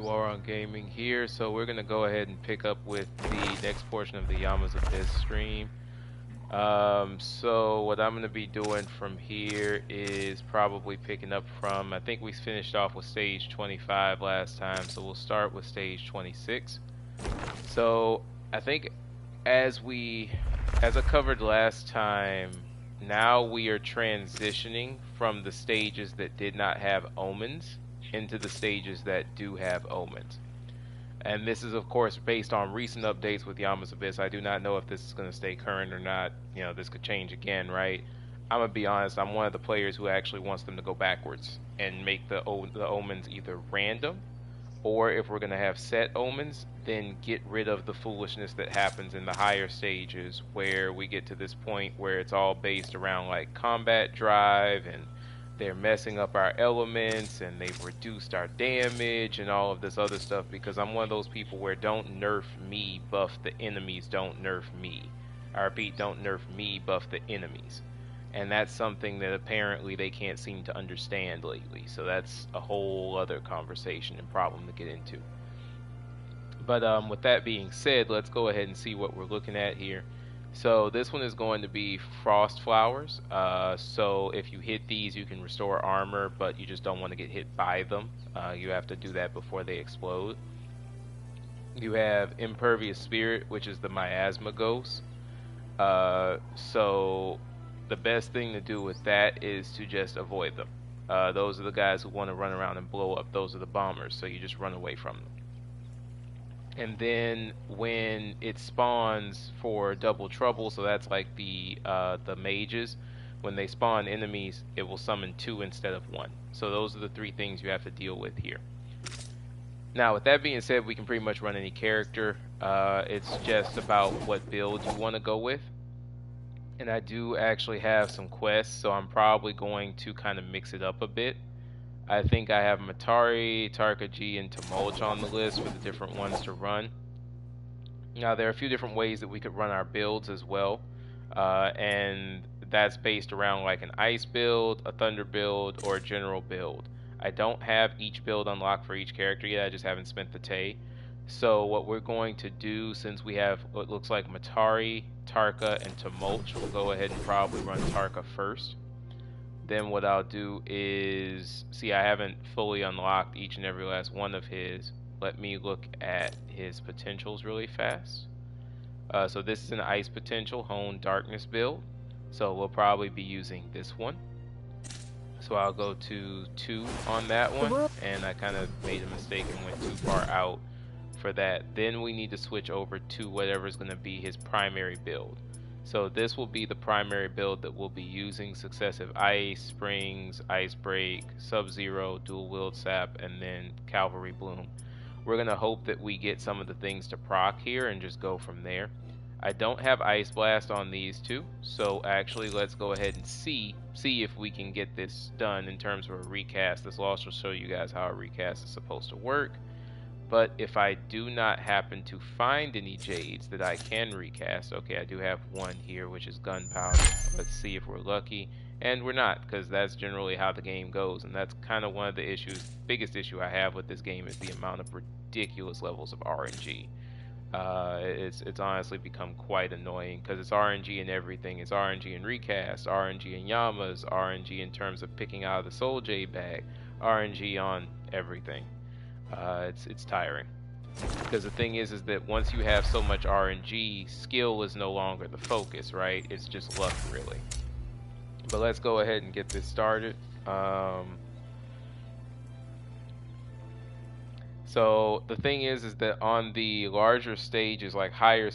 you are on gaming here, so we're gonna go ahead and pick up with the next portion of the Yama's Abyss stream. So what I'm gonna be doing from here is probably picking up from, I think we finished off with stage 25 last time, so we'll start with stage 26. So I think as I covered last time, now we are transitioning from the stages that did not have omens into the stages that do have omens. And this is, of course, based on recent updates with Yama's Abyss. I do not know if this is going to stay current or not. You know, this could change again, right? I'm going to be honest, I'm one of the players who actually wants them to go backwards and make the omens either random, or if we're going to have set omens, then get rid of the foolishness that happens in the higher stages where we get to this point where it's all based around like combat drive and they're messing up our elements and they've reduced our damage and all of this other stuff, because I'm one of those people where don't nerf me, buff the enemies, don't nerf me. I repeat, don't nerf me, buff the enemies. And that's something that apparently they can't seem to understand lately. So that's a whole other conversation and problem to get into. But with that being said, let's go ahead and see what we're looking at here. So this one is going to be frost flowers. So if you hit these, you can restore armor, but you just don't want to get hit by them. You have to do that before they explode. You have impervious spirit, which is the miasma ghost. So the best thing to do with that is to just avoid them. Those are the guys who want to run around and blow up. Those are the bombers, so you just run away from them. And then when it spawns for double trouble, so that's like the mages, when they spawn enemies, it will summon 2 instead of 1. So those are the 3 things you have to deal with here. Now, with that being said, we can pretty much run any character. It's just about what build you want to go with. And I do actually have some quests, so I'm probably going to kind of mix it up a bit. I think I have Matari, Tarka-G, and Tumulch on the list for the different ones to run. Now, there are a few different ways that we could run our builds as well. And that's based around like an ice build, a thunder build, or a general build. I don't have each build unlocked for each character yet, I just haven't spent the Tay. So what we're going to do, since we have what looks like Matari, Tarka, and Tumulch, we'll go ahead and probably run Tarka first. Then what I'll do is, see, I haven't fully unlocked each and every last one of his. Let me look at his potentials really fast. So this is an ice potential, Hone Darkness build. So we'll probably be using this one. So I'll go to 2 on that one, and I kind of made a mistake and went too far out for that. Then we need to switch over to whatever's going to be his primary build. So this will be the primary build that we'll be using: successive ice, springs, ice break, sub-zero, dual wield sap, and then cavalry bloom. We're going to hope that we get some of the things to proc here and just go from there. I don't have ice blast on these 2, so actually let's go ahead and see if we can get this done in terms of a recast. This will also show you guys how a recast is supposed to work. But if I do not happen to find any jades that I can recast, okay, I do have one here, which is gunpowder. Let's see if we're lucky. And we're not, because that's generally how the game goes. And that's kind of one of the issues, biggest issue I have with this game, is the amount of ridiculous levels of RNG. It's honestly become quite annoying, because it's RNG in everything. It's RNG in recast, RNG in Yamas, RNG in terms of picking out of the Soul Jade bag, RNG on everything. It's tiring, because the thing is that once you have so much RNG, skill is no longer the focus, right? It's just luck, really. But let's go ahead and get this started. So the thing is that on the larger stages, like higher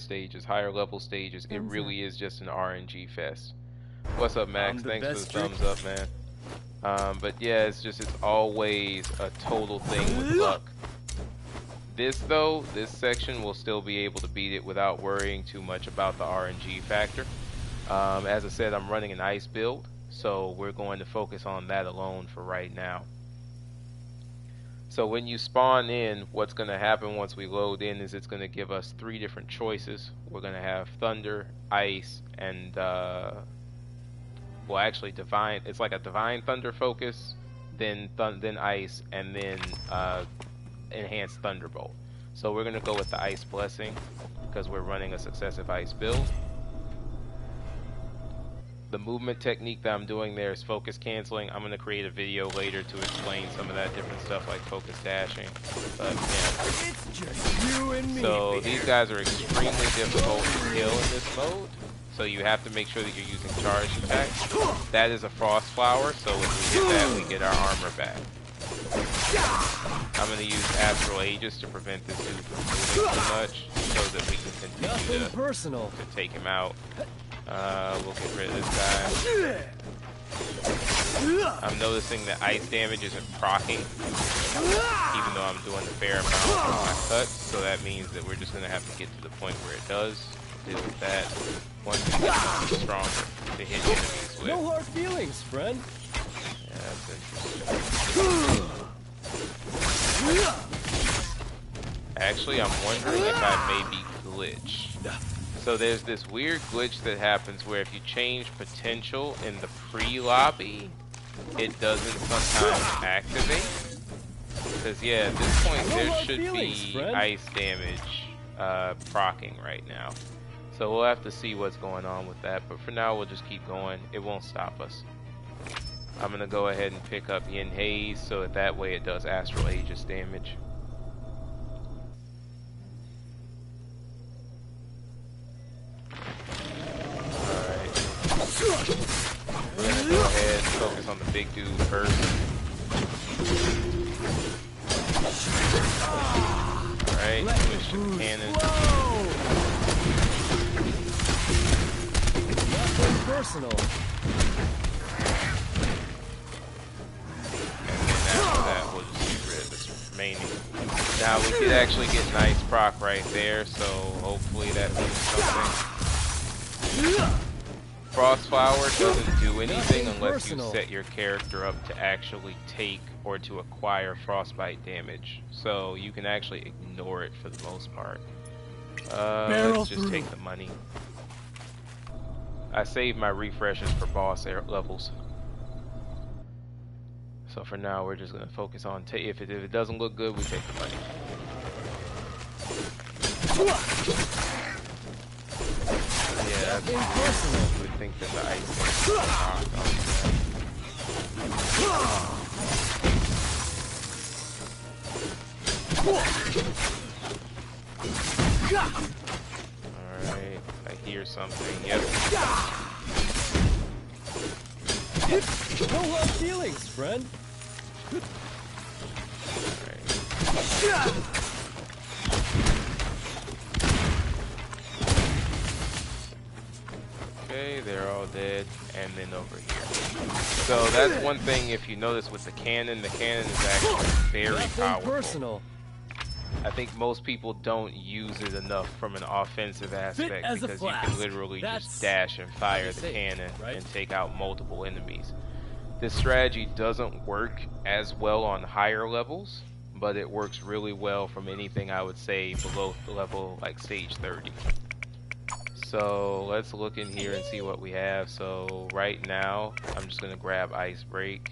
level stages, it really is just an RNG fest. What's up, Max? Thanks for the thumbs up, man. But yeah, it's always a total thing with luck. This section will still be able to beat it without worrying too much about the RNG factor. As I said, I'm running an ice build, so we're going to focus on that alone for right now. So when you spawn in, what's going to happen once we load in is it's going to give us 3 different choices. We're going to have thunder, ice, and well, actually divine. It's like a divine thunder focus, then ice, and then enhanced Thunderbolt. So we're gonna go with the Ice Blessing because we're running a successive ice build. The movement technique that I'm doing there is focus canceling. I'm going to create a video later to explain some of that different stuff like focus dashing. But yeah. It's just you and me. So these guys are extremely difficult to kill in this mode. So you have to make sure that you're using charged attacks. That is a Frost Flower, so if we hit that, we get our armor back. I'm going to use Astral Aegis to prevent this dude from moving too much so that we can continue to take him out. We'll get rid of this guy. I'm noticing that ice damage isn't proccing, even though I'm doing a fair amount of my cuts, so that means that we're just going to have to get to the point where it does. Deal with that once we get stronger to hit enemies with. No hard feelings, friend. Yeah, that's interesting. Actually, I'm wondering if I may be glitched. So there's this weird glitch that happens where if you change potential in the pre-lobby, it doesn't sometimes activate. Because yeah, at this point there should be ice damage proccing right now. So we'll have to see what's going on with that. But for now, we'll just keep going. It won't stop us. I'm going to go ahead and pick up Yin Haze so that way it does Astral Aegis damage. We're gonna go ahead and focus on the big dude first. Alright, switch to the cannon. Nothing personal. And then after that, we'll just get rid of this remaining. Now, we did actually get an ice proc right there, so hopefully that means something. Frost Flower doesn't do anything unless you set your character up to actually take or to acquire frostbite damage. So you can actually ignore it for the most part. Let's just take the money. I saved my refreshes for boss levels. So for now, we're just going to focus on if it doesn't look good, we take the money. Yeah, that's impersonal. You would think that the ice is knocked Alright, I hear something. Yep. No hard feelings, friend. Alright. Okay, they're all dead, and then over here. So that's one thing, if you notice with the cannon is actually very powerful. I think most people don't use it enough from an offensive aspect because you can literally just dash and fire the cannon and take out multiple enemies. This strategy doesn't work as well on higher levels, but it works really well from anything I would say below level like stage 30. So let's look in here and see what we have. So right now, I'm just going to grab Ice Break.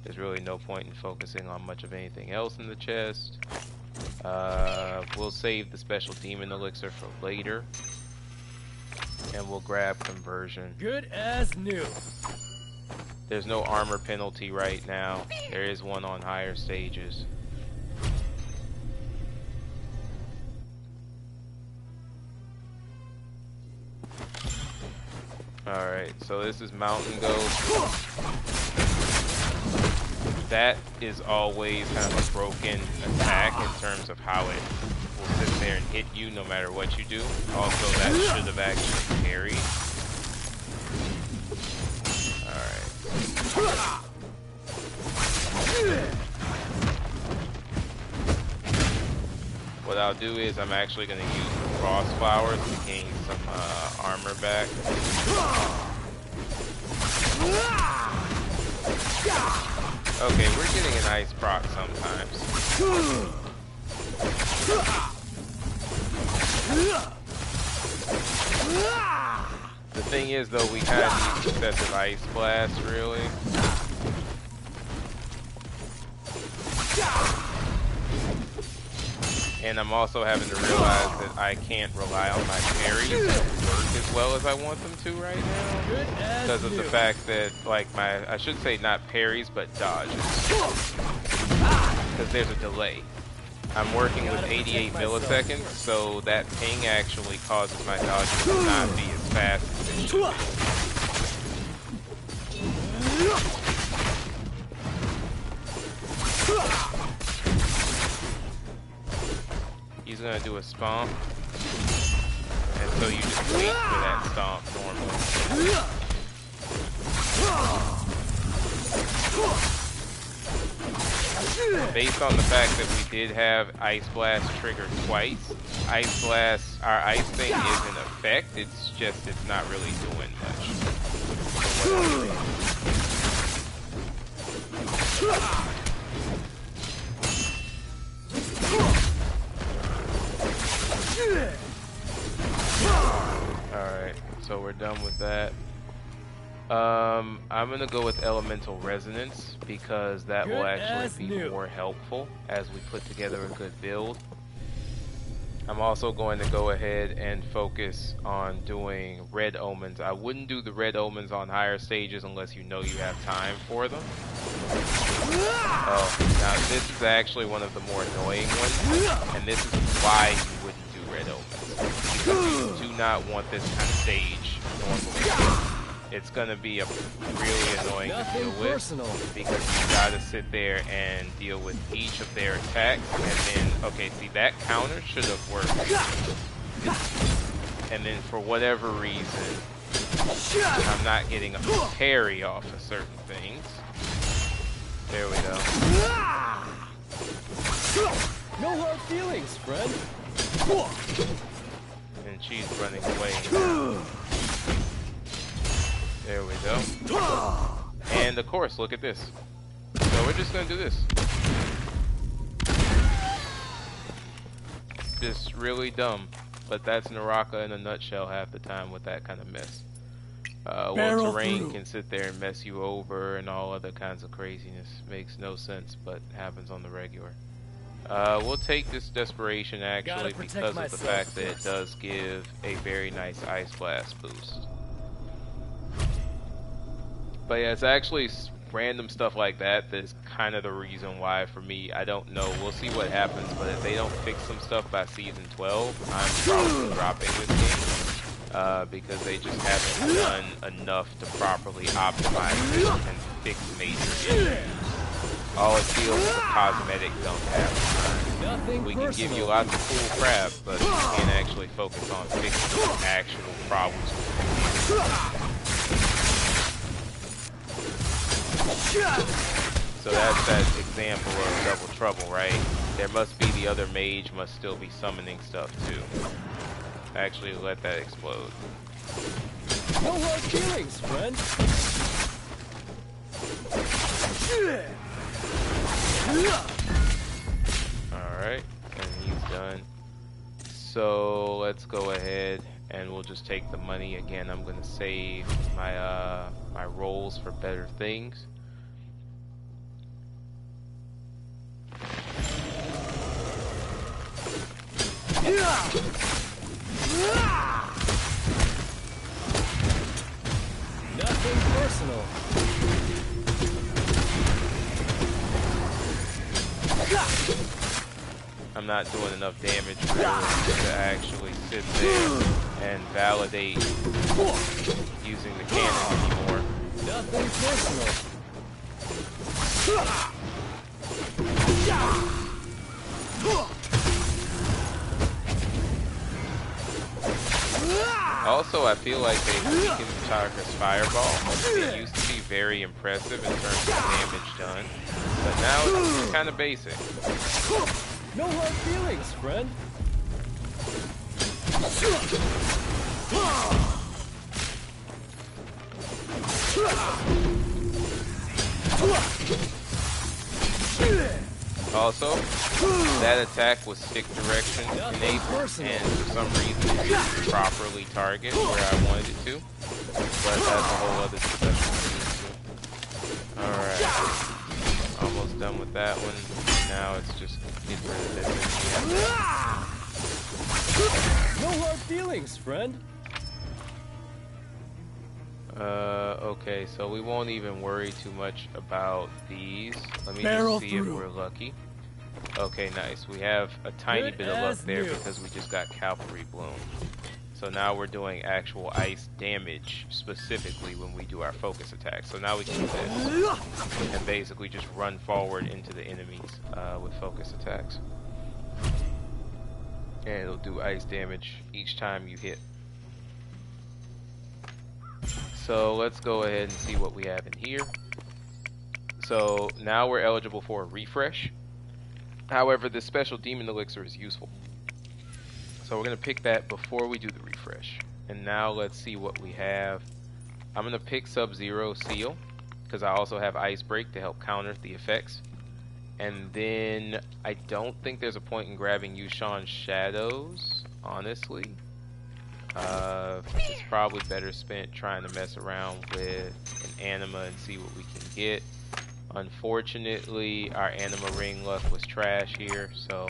There's really no point in focusing on much of anything else in the chest. We'll save the special demon elixir for later. And we'll grab Conversion. Good as new. There's no armor penalty right now. There is one on higher stages. Alright, so this is Mountain Ghost. That is always kind of a broken attack in terms of how it will sit there and hit you no matter what you do. Also, that should have actually carried. Alright. What I'll do is I'm actually going to use the Frost Flowers to gain some armor back. Okay, we're getting an ice proc sometimes. The thing is, though, we kind of need successive ice blast, really. And I'm also having to realize that I can't rely on my parries to work as well as I want them to right now. Good as Because of the new. fact that, like, I should say not parries, but dodges. Because there's a delay. I'm working with 88 milliseconds, so that ping actually causes my dodges to not be as fast as they should be. He's gonna do a stomp, and so you just wait for that stomp normally. Based on the fact that we did have Ice Blast triggered twice, Ice Blast, our ice thing is in effect, it's just, it's not really doing much. Alright, so we're done with that. I'm gonna go with Elemental Resonance because that will actually be more helpful as we put together a good build. I'm also going to go ahead and focus on doing Red Omens. I wouldn't do the Red Omens on higher stages unless you know you have time for them. Oh, now this is actually one of the more annoying ones, and this is why you wouldn't do Red Omens. Because you do not want this kind of stage normally. It's gonna be a really annoying to deal with because you gotta sit there and deal with each of their attacks, and then, okay, see, that counter should have worked. And then for whatever reason, I'm not getting a parry off of certain things. There we go. No hard feelings, friend. And she's running away now. There we go. And of course, look at this. So we're just gonna do this. Just really dumb. But that's NARAKA in a nutshell half the time with that kind of mess. Well, terrain can sit there and mess you over and all other kinds of craziness. Makes no sense, but happens on the regular. We'll take this Desperation actually because of the fact that it does give a very nice Ice Blast boost. But yeah, it's actually random stuff like that that's kind of the reason why, for me, I don't know. We'll see what happens, but if they don't fix some stuff by Season 12, I'm probably dropping this game. Because they just haven't done enough to properly optimize it and fix major issues. All it feels is the cosmetic don't have time. We can give you lots of cool crap, but we can't actually focus on fixing the actual problems. So that's that example of double trouble, right? There must be the other mage must still be summoning stuff too. Actually, let that explode. No hard feelings, friend. Alright, and he's done. So let's go ahead and we'll just take the money again. I'm gonna save my my rolls for better things. Nothing personal. I'm not doing enough damage really to actually sit there and validate using the cannon anymore. Nothing personal. Also, I feel like they weakened Tarka's Fireball. It used to be very impressive in terms of damage done, but now it's kind of basic. No hard feelings, friend. Also, that attack was stick direction enabled, and for some reason it didn't properly target where I wanted it to. But that's a whole other discussion. Alright. Almost done with that one. Now it's just get rid of this. feelings, friend. Okay, so we won't even worry too much about these. Let me Barrel just see if through. we're lucky. Okay, nice. We have a tiny Good bit of luck as there new. because we just got Cavalry Bloom. So now we're doing actual ice damage specifically when we do our focus attack. So now we can do this and basically just run forward into the enemies with focus attacks. And it'll do ice damage each time you hit. So let's go ahead and see what we have in here. So now we're eligible for a refresh. However, this special demon elixir is useful. So we're going to pick that before we do the refresh. And now let's see what we have. I'm going to pick Sub-Zero Seal because I also have Ice Break to help counter the effects. And then I don't think there's a point in grabbing Yushan's Shadows, honestly. It's probably better spent trying to mess around with an Anima and see what we can get. Unfortunately, our Anima ring luck was trash here, so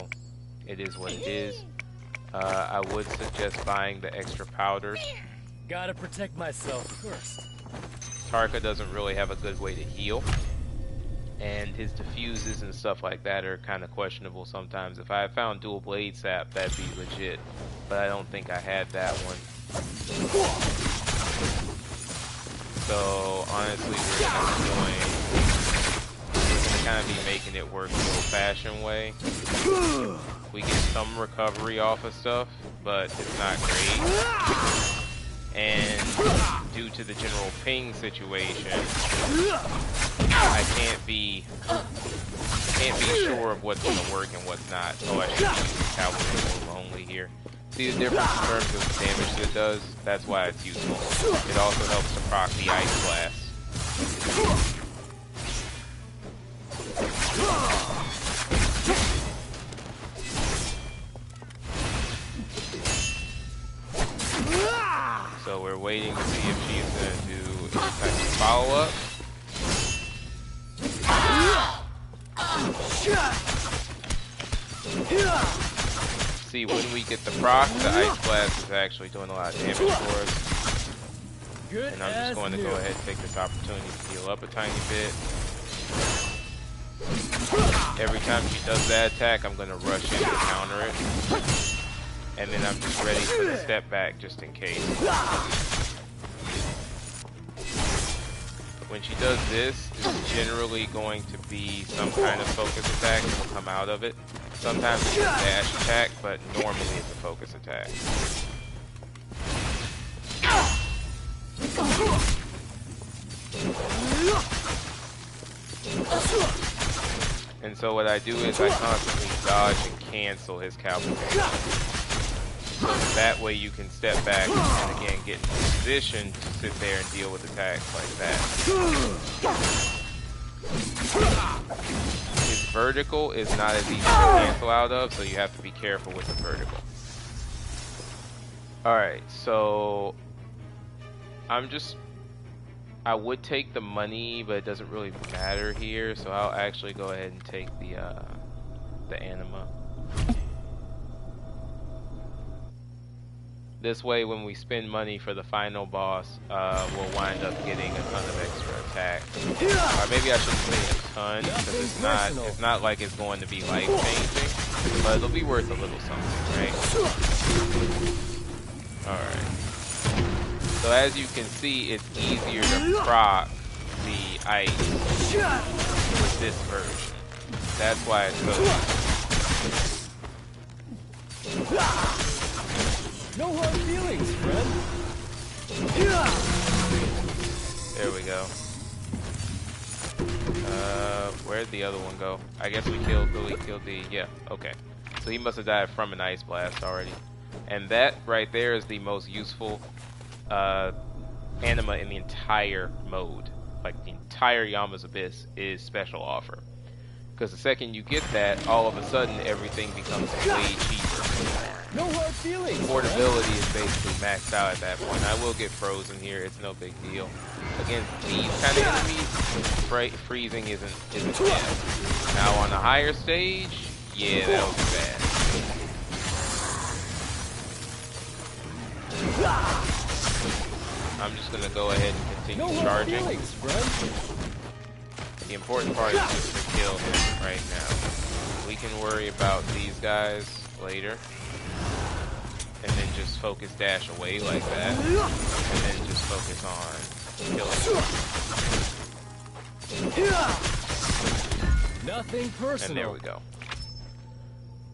it is what it is. I would suggest buying the extra powders. Gotta protect myself first. Tarka doesn't really have a good way to heal, and his diffuses and stuff like that are kind of questionable sometimes. If I had found dual blade sap, that'd be legit, but I don't think I had that one. So honestly, we're kind of be making it work the old-fashioned way. We get some recovery off of stuff, but it's not great. And due to the general ping situation, I can't be sure of what's gonna work and what's not. So I should use Cavalry Bloom only here. See the difference in terms of the damage that it does? That's why it's useful. It also helps to proc the Ice Blast. So we're waiting to see if she's going to do any type of follow-up. See, when we get the proc, the Ice Blast is actually doing a lot of damage for us. Good And I'm just going to go ahead and take this opportunity to heal up a tiny bit. Every time she does that attack, I'm going to rush in to counter it. And then I'm just ready for the step back just in case. When she does this, it's generally going to be some kind of focus attack that will come out of it. Sometimes it's a dash attack, but normally it's a focus attack. And so what I do is I constantly dodge and cancel his cavalry. So that way you can step back and again get in position to sit there and deal with attacks like that. His vertical is not as easy to cancel out of, so you have to be careful with the vertical. Alright, so I would take the money, but it doesn't really matter here, so I'll actually go ahead and take the Anima. This way, when we spend money for the final boss, we'll wind up getting a ton of extra attack. Or maybe I shouldn't say a ton, because it's not like it's going to be life-changing, but it'll be worth a little something, right? Alright. So as you can see, it's easier to proc the ice with this version. That's why it's so easy. No hard feelings, friend. There we go. Where'd the other one go? I guess we killed the, yeah, okay. So he must have died from an ice blast already. And that right there is the most useful Anima in the entire mode. Like the entire Yama's Abyss is special offer. Because the second you get that, all of a sudden everything becomes way cheaper. No hard feelings. Portability is basically maxed out at that point. I will get frozen here, it's no big deal. Against these kind of enemies, freezing isn't bad. Now on a higher stage, yeah, that would be bad. I'm just gonna go ahead and No continue hard charging. feelings, friend. The important part is just to kill him right now. We can worry about these guys later. And then just focus dash away like that. And then just focus on killing. Nothing personal. And there we go.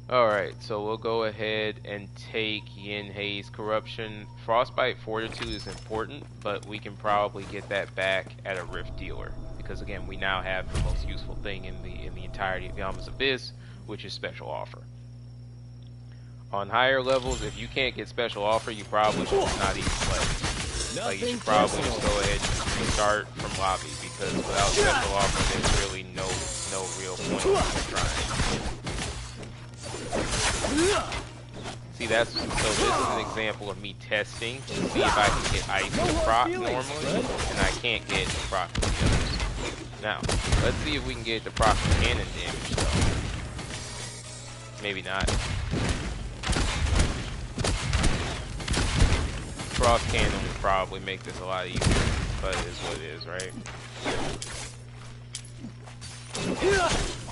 Alright, so we'll go ahead and take Yin Hei's corruption. Frostbite Fortitude is important, but we can probably get that back at a Rift Dealer. Because again, we now have the most useful thing in the entirety of Yama's Abyss, which is Special Offer. On higher levels, if you can't get Special Offer, you probably should not even play. Like, you should probably just go ahead and restart from lobby, because without Special Offer, there's really no real point in trying. See, so this is an example of me testing to see if I can get ice to proc normally, and I can't get it to proc with the others. Now, let's see if we can get it to proc with cannon damage, though. Maybe not. Cross cannon would probably make this a lot easier, but it is what it is, right?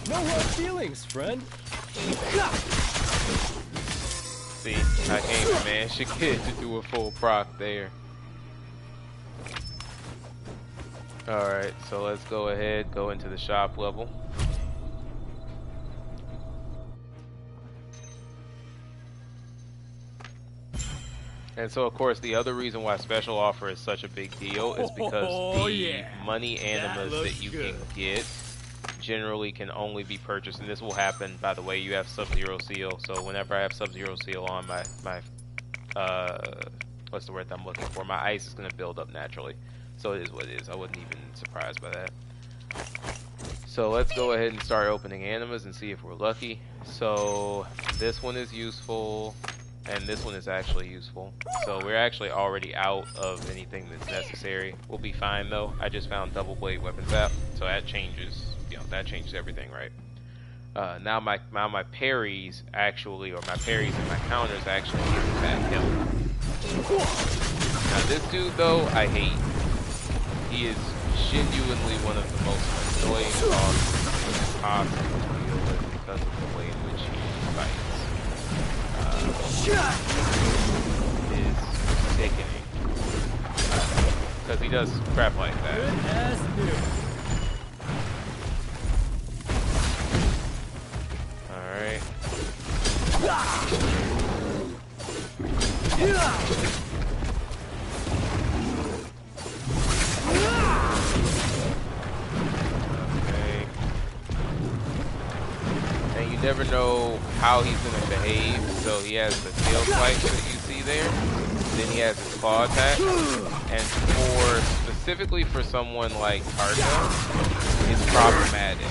No hard feelings, friend. See, I can't even manage to get it to do a full proc there. Alright, so let's go ahead, go into the shop level. And so, of course, the other reason why Special Offer is such a big deal is because the money animas that you can get generally can only be purchased, and this will happen, by the way, you have Sub-Zero Seal, so whenever I have Sub-Zero Seal on, my what's the word I'm looking for, my ice is going to build up naturally. So it is what it is. I wasn't even surprised by that. So let's go ahead and start opening animas and see if we're lucky. So this one is useful, and this one is actually useful. So we're actually already out of anything that's necessary. We'll be fine though. I just found double blade weapons app, so that changes, that changes everything, right? Now my parries actually, or my parries and my counters actually give me back health. Now this dude though, I hate. He is genuinely one of the most annoying bosses possible to deal with because of the way in which he fights. Is sickening. Because he does crap like that. Good as new. Alright. And you never know how he's going to behave, so he has the tail spikes that you see there, then he has his claw attack, and specifically for someone like Tarka, it's problematic.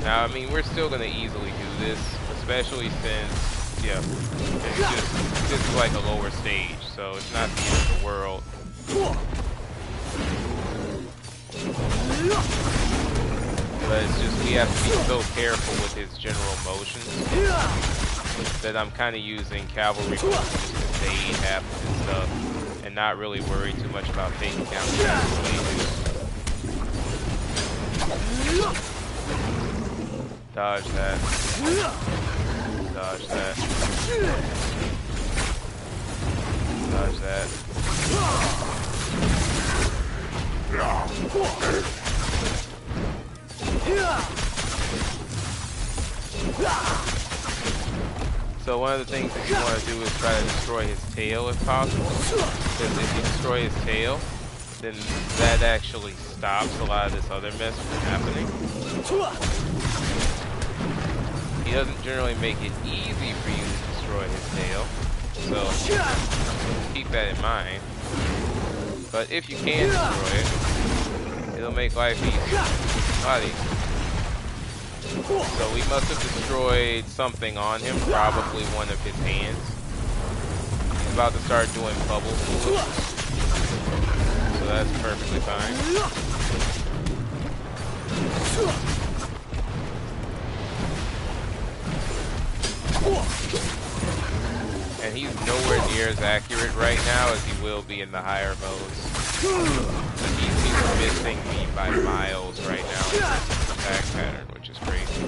Now, I mean, we're still going to easily do this, especially since, this is like a lower stage, so it's not the end of the world. But it's just, we have to be so careful with his general motions that I'm kind of using cavalry just to evade half of his stuff and not really worry too much about taking down the waves. Dodge that. Dodge that. Dodge that. So one of the things that you want to do is try to destroy his tail if possible. Because if you destroy his tail, then that actually stops a lot of this other mess from happening. He doesn't generally make it easy for you to destroy his tail, so keep that in mind. But if you can destroy it, it'll make life easier. A lot easier. So we must have destroyed something on him, probably one of his hands. He's about to start doing bubbles, so that's perfectly fine. And he's nowhere near as accurate right now as he will be in the higher modes. He's missing me by miles right now in terms of attack pattern, which is crazy.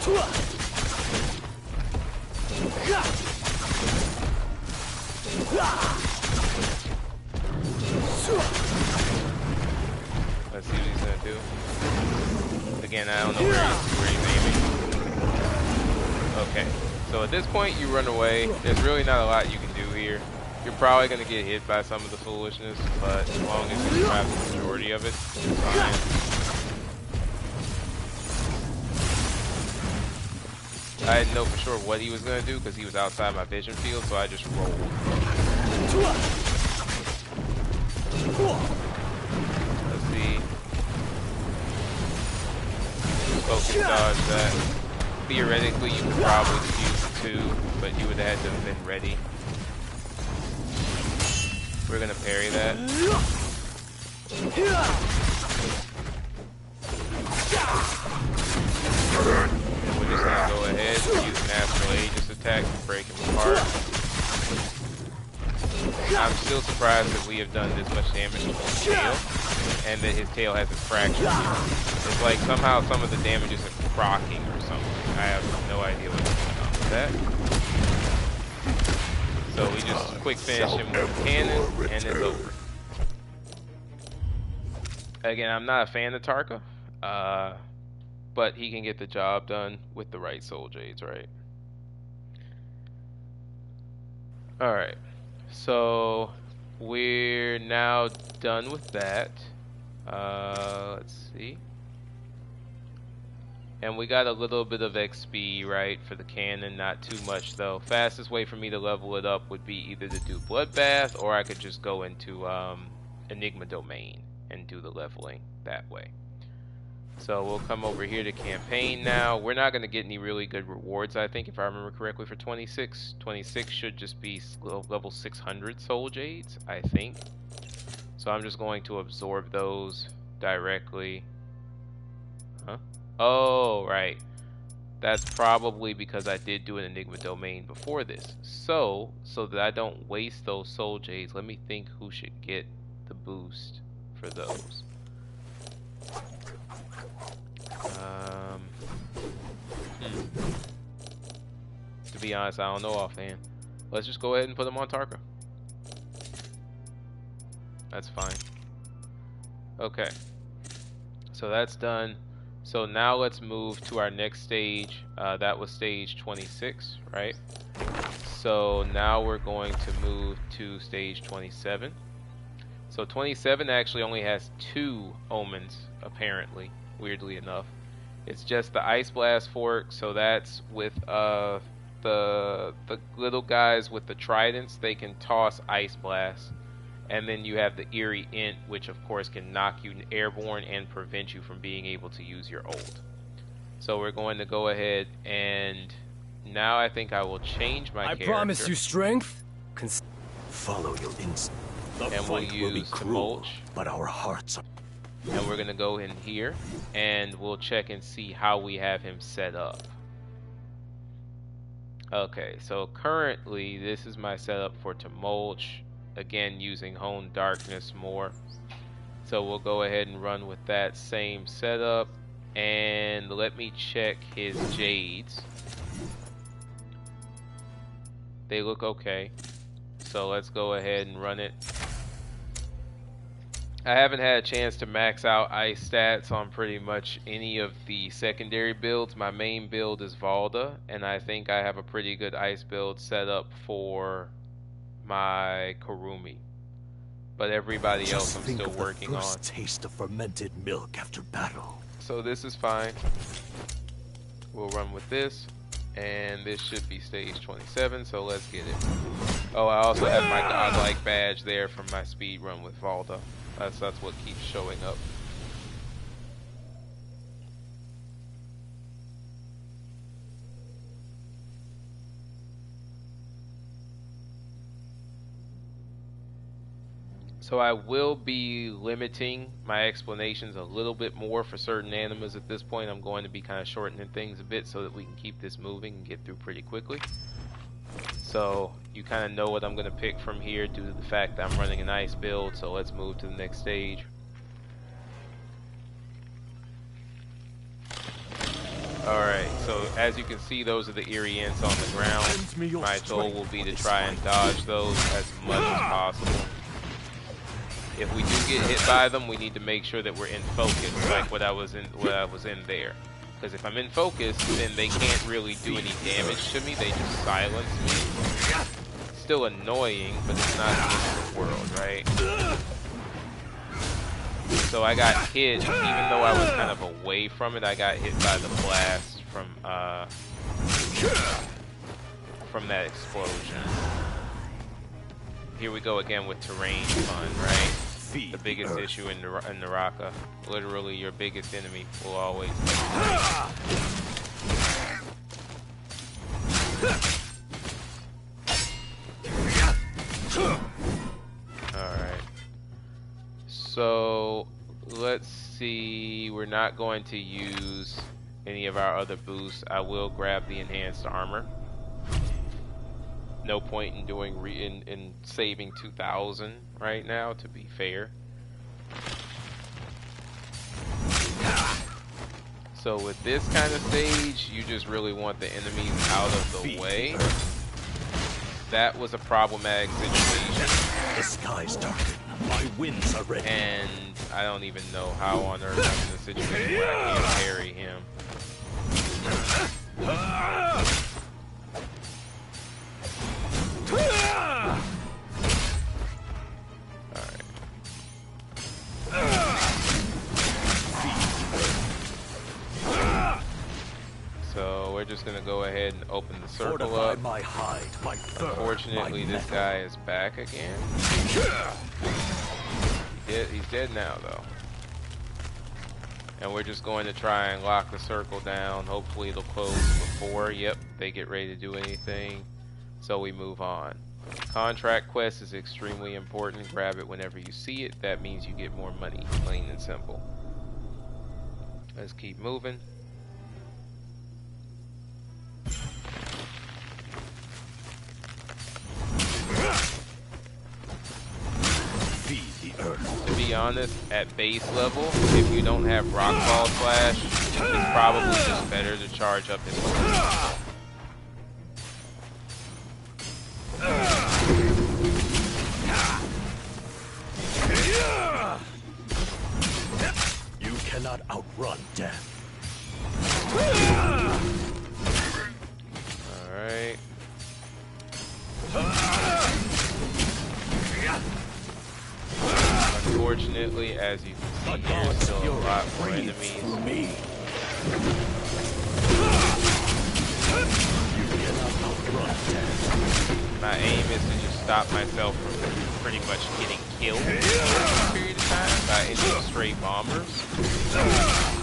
Let's see what he's gonna do. Again, I don't know where he's aiming. Okay, so at this point you run away. There's really not a lot you can do here. You're probably gonna get hit by some of the foolishness, but as long as you have the majority of it, it's fine. I didn't know for sure what he was gonna do because he was outside my vision field, so I just rolled. Let's see. Focus dodge that. Theoretically, you could probably defuse the 2, but you would have had to have been ready. We're gonna parry that. And we're just gonna go ahead and use an Astral Aegis attack to break him apart. I'm still surprised that we have done this much damage to his tail, and that his tail hasn't fractured here. It's like somehow some of the damage isn't proccing or something. I have no idea what's going on with that. So we just quick finish him with the cannon, and it's over. Again, I'm not a fan of Tarka, but he can get the job done with the right soul jades, right? Alright, so we're now done with that. Let's see. And we got a little bit of XP, right, for the cannon, not too much though. Fastest way for me to level it up would be either to do Bloodbath, or I could just go into Enigma Domain and do the leveling that way. So we'll come over here to campaign now. We're not going to get any really good rewards, I think, if I remember correctly, for 26. 26 should just be level 600 soul jades, I think. So I'm just going to absorb those directly. Huh? Oh, right. That's probably because I did do an Enigma Domain before this. So that I don't waste those soul jades, let me think who should get the boost for those. To be honest, I don't know offhand. Let's just go ahead and put them on Tarka. That's fine. Okay. So that's done. So now let's move to our next stage. That was stage 26, right? So now we're going to move to stage 27. So 27 actually only has 2 omens, apparently, weirdly enough. It's just the Ice Blast fork, so that's with the little guys with the tridents, they can toss Ice Blast. And then you have the Eerie Int, which of course can knock you airborne and prevent you from being able to use your ult. So we're going to go ahead and now I think I will change my character. I promise you strength. Follow your instinct. And we'll use to mulch. But our hearts are... And we're going to go in here and we'll check and see how we have him set up. Okay, so currently this is my setup for to mulch. Again, using Hone Darkness more. So we'll go ahead and run with that same setup. And let me check his jades. They look okay. So let's go ahead and run it. I haven't had a chance to max out ice stats on pretty much any of the secondary builds. My main build is Valda, and I think I have a pretty good ice build set up for my Kurumi, but everybody else I'm still working on. First taste of fermented milk after battle. So this is fine. We'll run with this, and this should be stage 27. So let's get it. Oh, I also have my godlike badge there from my speed run with Valda. That's what keeps showing up. So I will be limiting my explanations a little bit more for certain animas at this point. I'm going to be kind of shortening things a bit so that we can keep this moving and get through pretty quickly. So you kind of know what I'm going to pick from here due to the fact that I'm running an ice build. So let's move to the next stage. Alright, so as you can see, those are the eerie ants on the ground. My goal will be to try and dodge those as much as possible. If we do get hit by them, we need to make sure that we're in focus, like what I was in there. Because if I'm in focus, then they can't really do any damage to me. They just silence me. Still annoying, but it's not the end of the world, right? So I got hit, even though I was kind of away from it. I got hit by the blast from that explosion. Here we go again with terrain fun, right? The biggest issue in NARAKA. Literally, your biggest enemy will always. Alright. So, let's see. We're not going to use any of our other boosts. I will grab the enhanced armor. No point in doing in saving 2,000 right now, to be fair. So with this kind of stage, you just really want the enemies out of the way. That was a problematic situation. The sky's darkened. My winds are ready. And I don't even know how on earth I'm in a situation where I can't parry him. So we're just gonna go ahead and open the circle up. My hide, my fur, Unfortunately, my this metal. guy is back again. He's dead now, though. And we're just going to try and lock the circle down. Hopefully it'll close before, yep, they get ready to do anything. So we move on. Contract quest is extremely important. Grab it whenever you see it. That means you get more money, plain and simple. Let's keep moving. Feed the earth. To be honest, at base level, if you don't have Rockfall Slash, it's probably just better to charge up his movement. You cannot outrun death. Alright. Unfortunately, as you can see, there's still a lot more enemies. Me. You cannot outrun death. My aim is to just stop myself from pretty much getting killed for a period of time by any stray bombers.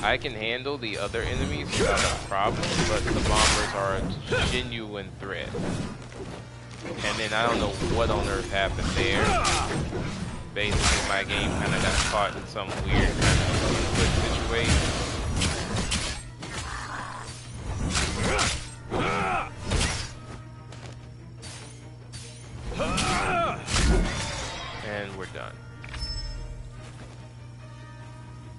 I can handle the other enemies without a problem, but the bombers are a genuine threat. And then I don't know what on earth happened there. Basically, my game kind of got caught in some weird kind of situation. And we're done.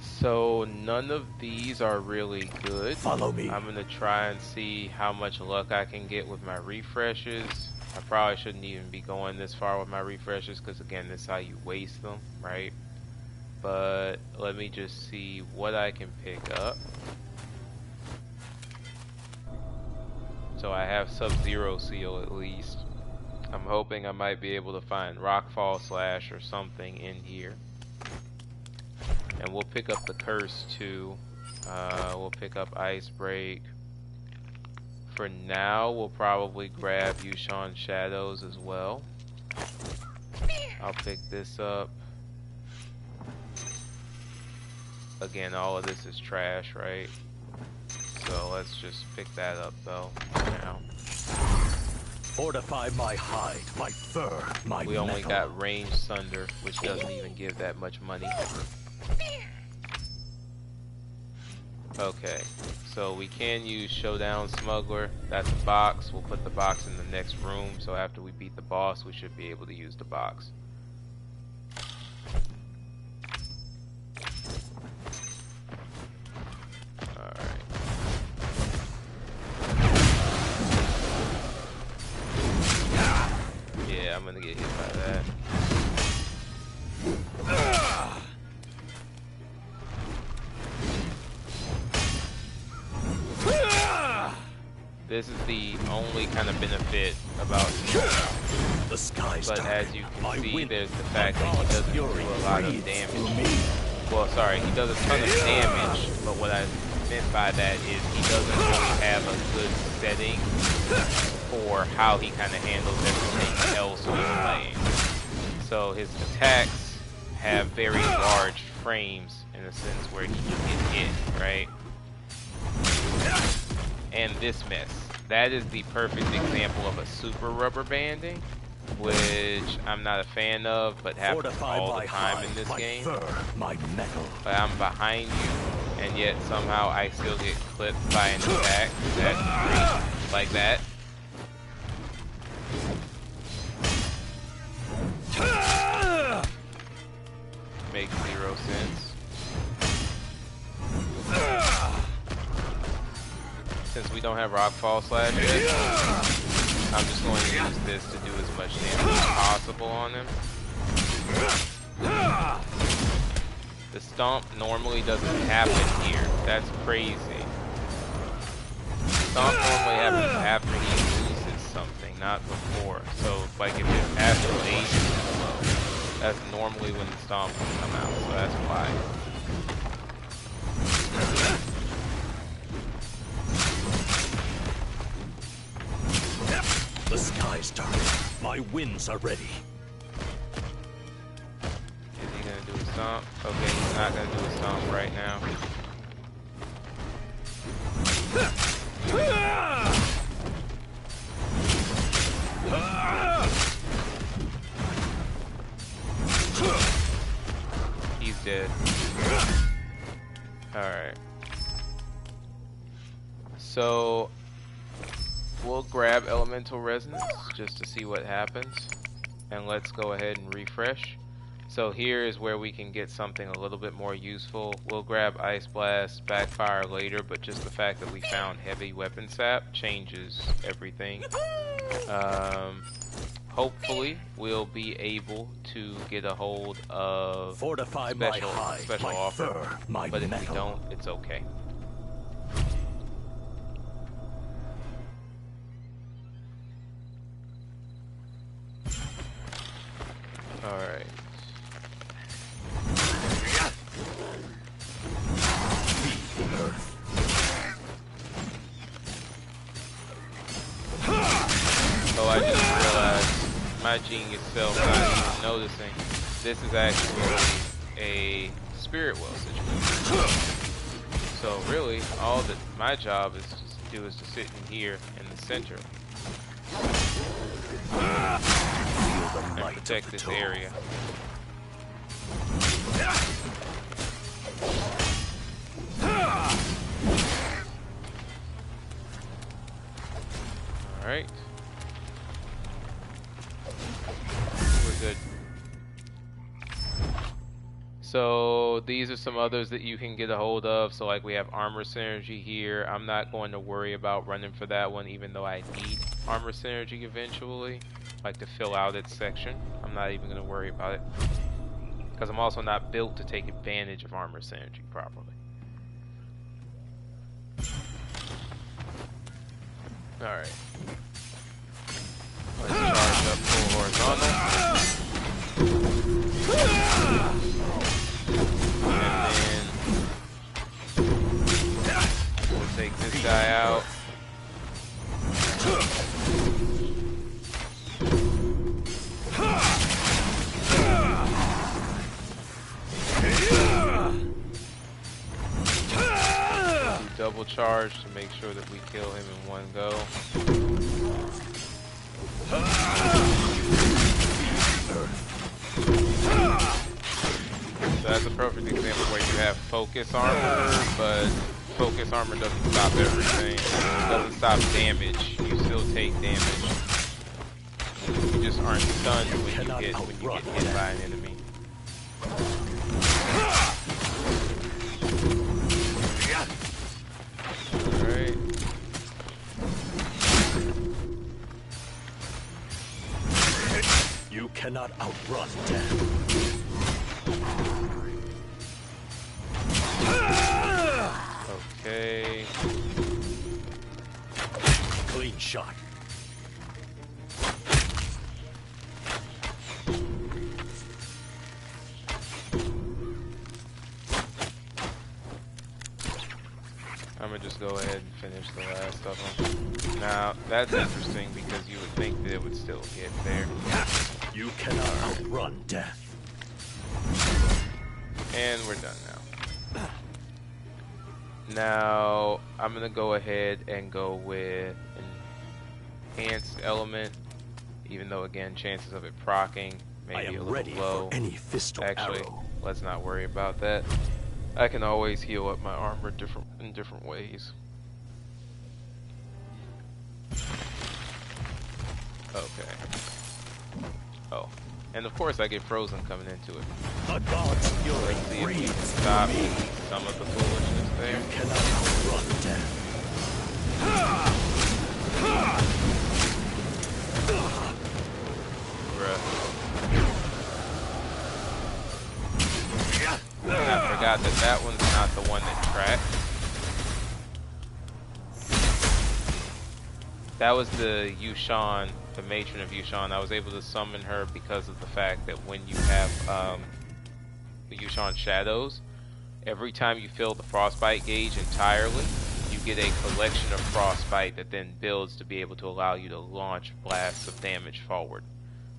So none of these are really good. Follow me. I'm gonna try and see how much luck I can get with my refreshes. I probably shouldn't even be going this far with my refreshes because again, this is how you waste them, right? But let me just see what I can pick up. So I have Sub-Zero Seal at least. I'm hoping I might be able to find Rockfall Slash or something in here. And we'll pick up the Curse too. We'll pick up Ice Break. For now, we'll probably grab Yushan Shadows as well. I'll pick this up. Again, all of this is trash, right? So let's just pick that up though for now. Fortify my hide, my fur, my We only metal. got range Sunder, which doesn't even give that much money. Okay, so we can use Showdown Smuggler. That's a box. We'll put the box in the next room, so after we beat the boss, we should be able to use the box. Alright. Yeah, I'm gonna get hit by that. This is the only kind of benefit about The sky's but dark. as you can My see, wind, there's the my fact that he God's doesn't do fury a lot of breathes damage. through me. Well, sorry, he does a ton of damage, but what I meant by that is he doesn't really have a good setting for how he kind of handles everything else when he's playing. So his attacks have very large frames in a sense where he can get hit, right? And this mess. That is the perfect example of a super rubber banding, which I'm not a fan of, but happens Fortify all my the time hide, in this my game. fur, my metal. But I'm behind you, and yet somehow I still get clipped by an attack. That's great. Like that. Makes 0 sense. Since we don't have Rockfall Slash yet, I'm just going to use this to do as much damage as possible on him. The stomp normally doesn't happen here. That's crazy. Stomp normally happens after he loses something, not before. So, like if it's after late, that's normally when the stomp will come out. So that's why. The sky's dark. My winds are ready. Is he gonna do a stomp? Okay, he's not gonna do a stomp right now. He's dead. Alright. So we'll grab Elemental Resonance just to see what happens. And let's go ahead and refresh. So here is where we can get something a little bit more useful. We'll grab Ice Blast, Backfire later, but just the fact that we found Heavy Weapon Sap changes everything. Hopefully we'll be able to get a hold of Fortify my special hide, my offer, fur, my but if we metal. don't, it's okay. Alright. Oh, I just realized my genius self not even noticing. This is actually a spirit well situation. So really, all that my job is to do is to sit in here in the center and protect this area. Alright. We're good. So these are some others that you can get a hold of. So like we have Armor Synergy here. I'm not going to worry about running for that one, even though I need Armor Synergy eventually, like to fill out its section. I'm not even going to worry about it, because I'm also not built to take advantage of Armor Synergy properly. Alright. Let's charge up full horizontal. And then we'll take this guy out. Double charge to make sure that we kill him in one go. So that's a perfect example where you have focus armor, but focus armor doesn't stop everything. It doesn't stop damage. You still take damage. You just aren't stunned when you get hit by an enemy. Alright. You cannot outrun death. Okay. Clean shot. I'm gonna just go ahead and finish the last of them. Now, that's interesting because you would think that it would still get there. You cannot outrun death. And we're done now. Now, I'm gonna go ahead and go with an enhanced element, even though again, chances of it proccing may be a little low. For any fist or Actually, arrow. let's not worry about that. I can always heal up my armor in different ways. Okay. Oh, and of course I get frozen coming into it. The god's fury Let's see if we can breathes stop through me. some of the foolishness there. You cannot outrun death. Bruh. I forgot that that one's not the one that tracks. That was the Yushan, the matron of Yushan. I was able to summon her because of the fact that when you have the Yushan shadows, every time you fill the frostbite gauge entirely, you get a collection of frostbite that then builds to be able to allow you to launch blasts of damage forward.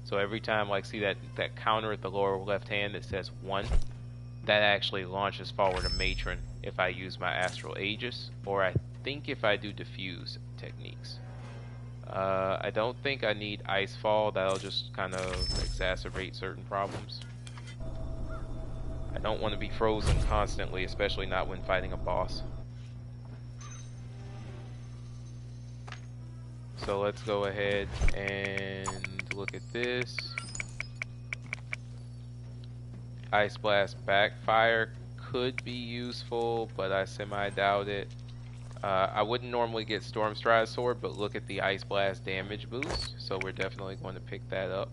So every time, like, see that counter at the lower left hand that says 1, that actually launches forward a matron if I use my Astral Aegis, or I think if I do diffuse techniques. I don't think I need Icefall. That'll just kind of exacerbate certain problems. I don't want to be frozen constantly, especially not when fighting a boss. So let's go ahead and look at this. Ice Blast Backfire could be useful, but I semi-doubt it. I wouldn't normally get Storm Stride Sword, but look at the Ice Blast damage boost, so we're definitely going to pick that up.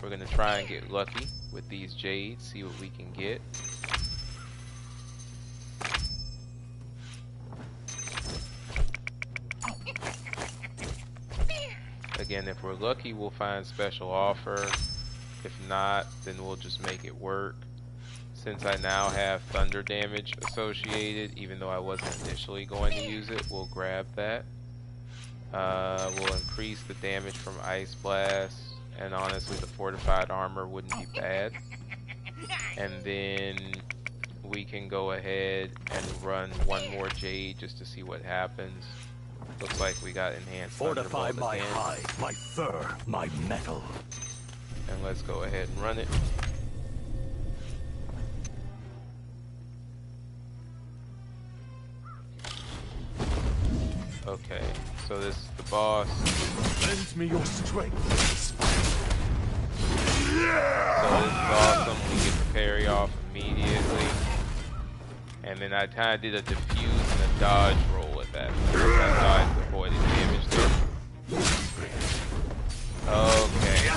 We're going to try and get lucky with these Jades, see what we can get. Again, if we're lucky, we'll find special offer. If not, then we'll just make it work. Since I now have thunder damage associated, even though I wasn't initially going to use it, we'll grab that. We'll increase the damage from Ice Blast, and honestly the fortified armor wouldn't be bad. And then we can go ahead and run one more Jade just to see what happens. Looks like we got enhanced Fortify Thunderbolt my again. hide, my fur, my metal. And let's go ahead and run it. Okay, so this is the boss. Lend me your strength. So this is awesome. We get the parry off immediately. And then I kind of did a diffuse and a dodge roll at that. I dodged the avoided damage there. Okay.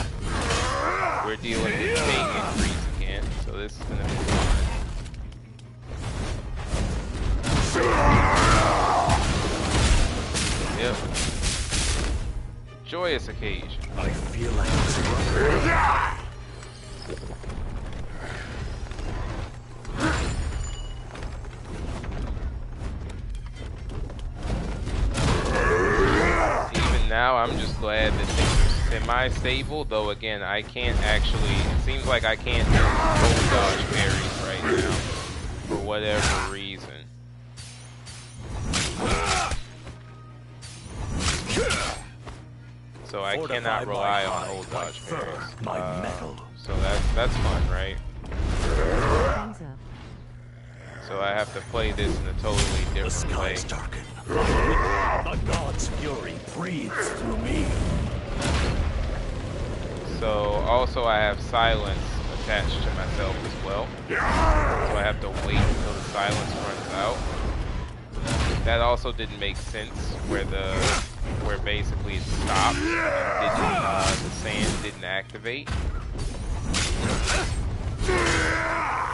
We're dealing with ping increase again, so this is going to be fun. Yep. Joyous occasion. I feel like it's Even now, I'm just glad that things are semi-stable, though again, I can't actually, it seems like I can't do full dodge parries right now, for whatever reason. so I cannot rely on hold dodge parries. My metal. So that's fun, right? Things up. So I have to play this in a totally The different way. skies darken. The god's fury breathes through me. So also I have silence attached to myself as well. So I have to wait until the silence runs out. That also didn't make sense where basically it stopped and the sand didn't activate.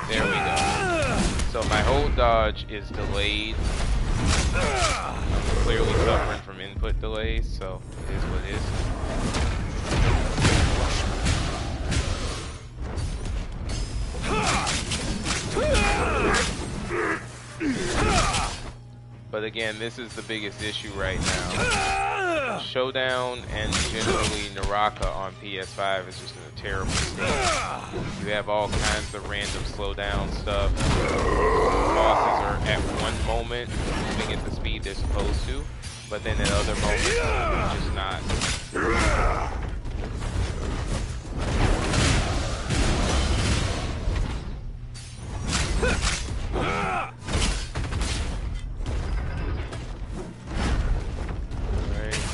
There we go. So my hold dodge is delayed. Clearly suffering from input delays, so it is what it is. But again, this is the biggest issue right now. Showdown and generally NARAKA on PS5 is just in a terrible state. You have all kinds of random slowdown stuff. Bosses are at one moment moving at the speed they're supposed to, but then at other moments they're just not.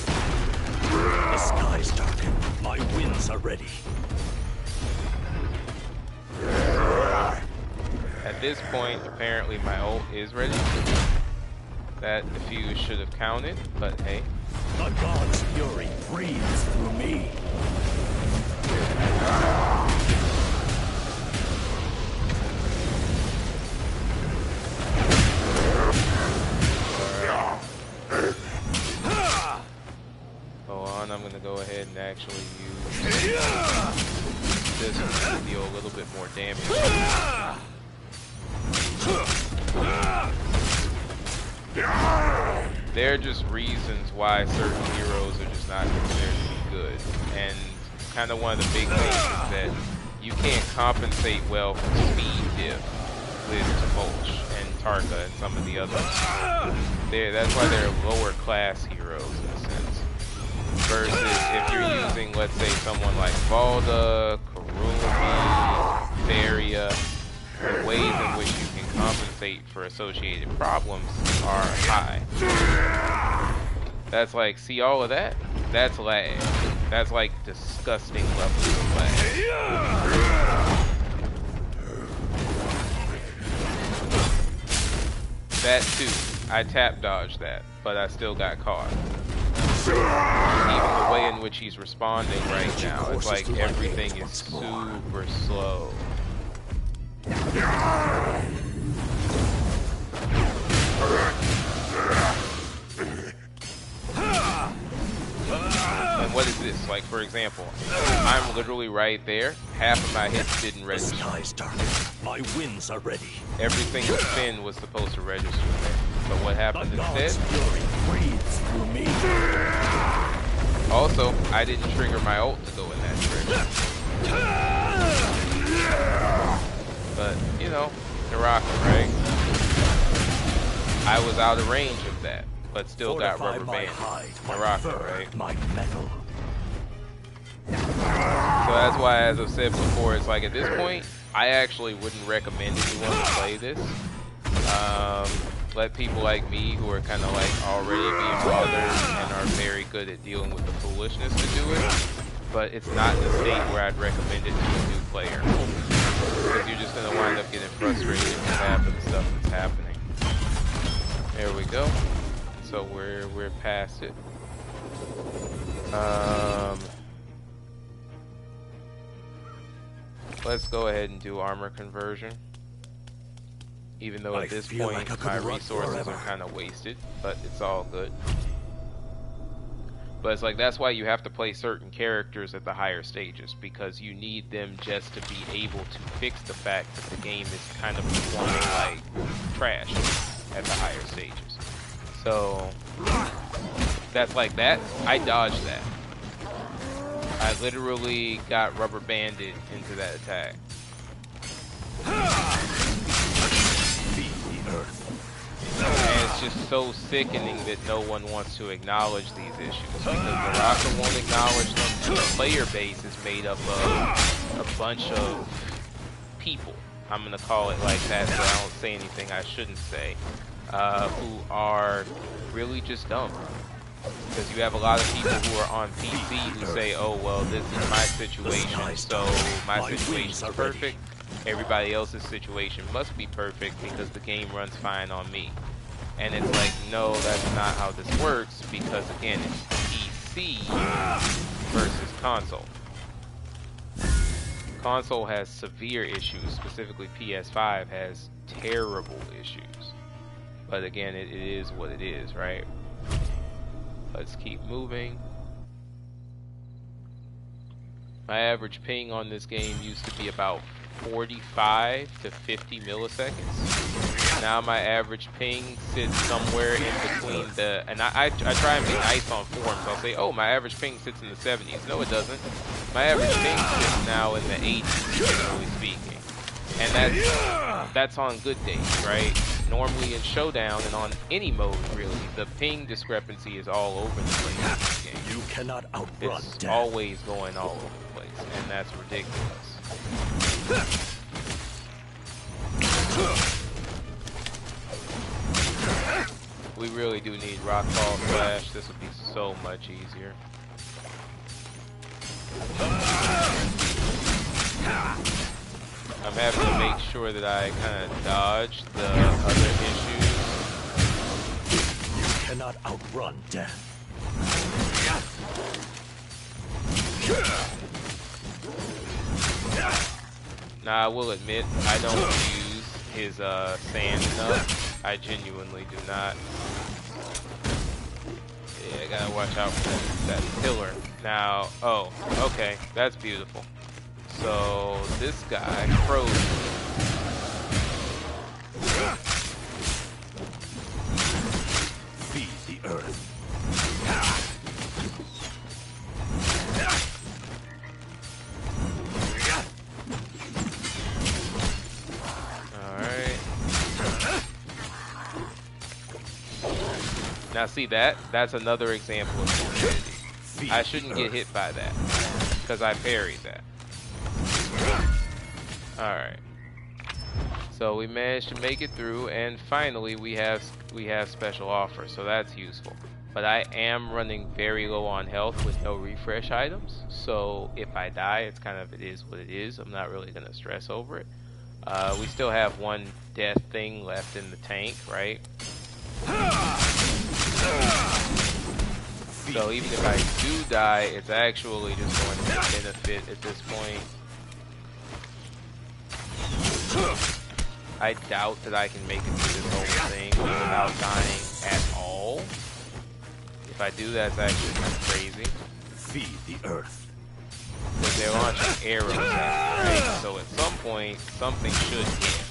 The skies darken. My winds are ready. At this point, apparently my ult is ready. That defuse should have counted, but hey. The god's fury breathes through me. Hold on, I'm gonna go ahead and actually use this one to deal a little bit more damage. There are just reasons why certain heroes are just not considered to be good. And kind of one of the big things is that you can't compensate well for speed diff with Tumulch and Tarka and some of the others. That's why they're lower class heroes in a sense. Versus if you're using, let's say, someone like Valda, Karumi, Theria, the ways in which you can compensate for associated problems are high. That's like, see all of that? That's lag. That's like disgusting levels of lag. That too, I tap dodged that, but I still got caught. Even the way in which he's responding right now, it's like everything is super slow. And what is this? Like, for example, I'm literally right there. Half of my hits didn't The register. skies darken. My winds are ready. Every single spin was supposed to register there. But what happened The god's instead? fury breathes through me. Also, I didn't trigger my ult to go in that direction. But, you know, NARAKA, right? I was out of range of that, but still got Fortify rubber my band. hide, my NARAKA, fur, right? my metal. So that's why, as I've said before, it's like at this point, I actually wouldn't recommend anyone to play this. Let people like me who are kind of like already being bothered and are very good at dealing with the foolishness to do it. But it's not in a state where I'd recommend it to a new player. Because you're just going to wind up getting frustrated with half of the stuff that's happening. There we go. So we're past it. Let's go ahead and do armor conversion. Even though at this point like I could my run resources forever. are kind of wasted, but it's all good. But it's like that's why you have to play certain characters at the higher stages, because you need them just to be able to fix the fact that the game is kind of performing like trash at the higher stages. So that's like that. I dodged that. I literally got rubber banded into that attack. Feed the earth. And it's it's just so sickening that no one wants to acknowledge these issues because NARAKA won't acknowledge them, and the player base is made up of a bunch of people. I'm gonna call it like that so I don't say anything I shouldn't say, who are really just dumb. Because you have a lot of people who are on PC who say, oh, well, this is my situation, so my situation is perfect. Everybody else's situation must be perfect because the game runs fine on me. And it's like, no, that's not how this works because, again, it's PC versus console. Console has severe issues, specifically PS5 has terrible issues. But again, it is what it is, right? Let's keep moving. My average ping on this game used to be about 45 to 50 milliseconds. Now my average ping sits somewhere in between the, and I try and be nice on forums. I'll say, oh, my average ping sits in the 70s. No, it doesn't. My average ping sits now in the 80s, generally speaking. And that's on good days, right? Normally in Showdown and on any mode, really, the ping discrepancy is all over the place in this game. You cannot outrun It's death. always going all over the place, and that's ridiculous. We really do need Rockfall Flash. This would be so much easier. I'm having to make sure that I kind of dodge the other issues. You cannot outrun death. Now, I will admit, I don't use his sand enough. I genuinely do not. Yeah, I gotta watch out for that pillar. Now, oh, okay, that's beautiful. So, this guy froze. Feed the earth. Now see that's another example of stupidity. I shouldn't get hit by that because I parried that. Alright. So we managed to make it through, and finally we have special offer, so that's useful. But I am running very low on health with no refresh items, so if I die, it's kind of, it is what it is. I'm not really gonna stress over it. We still have one death thing left in the tank, right? So even if I do die, it's actually just going to be a benefit at this point. I doubt that I can make it through this whole thing without dying at all. If I do, that's actually kind of crazy. Feed the earth. Because they're launching arrows at me, right? So at some point, something should hit.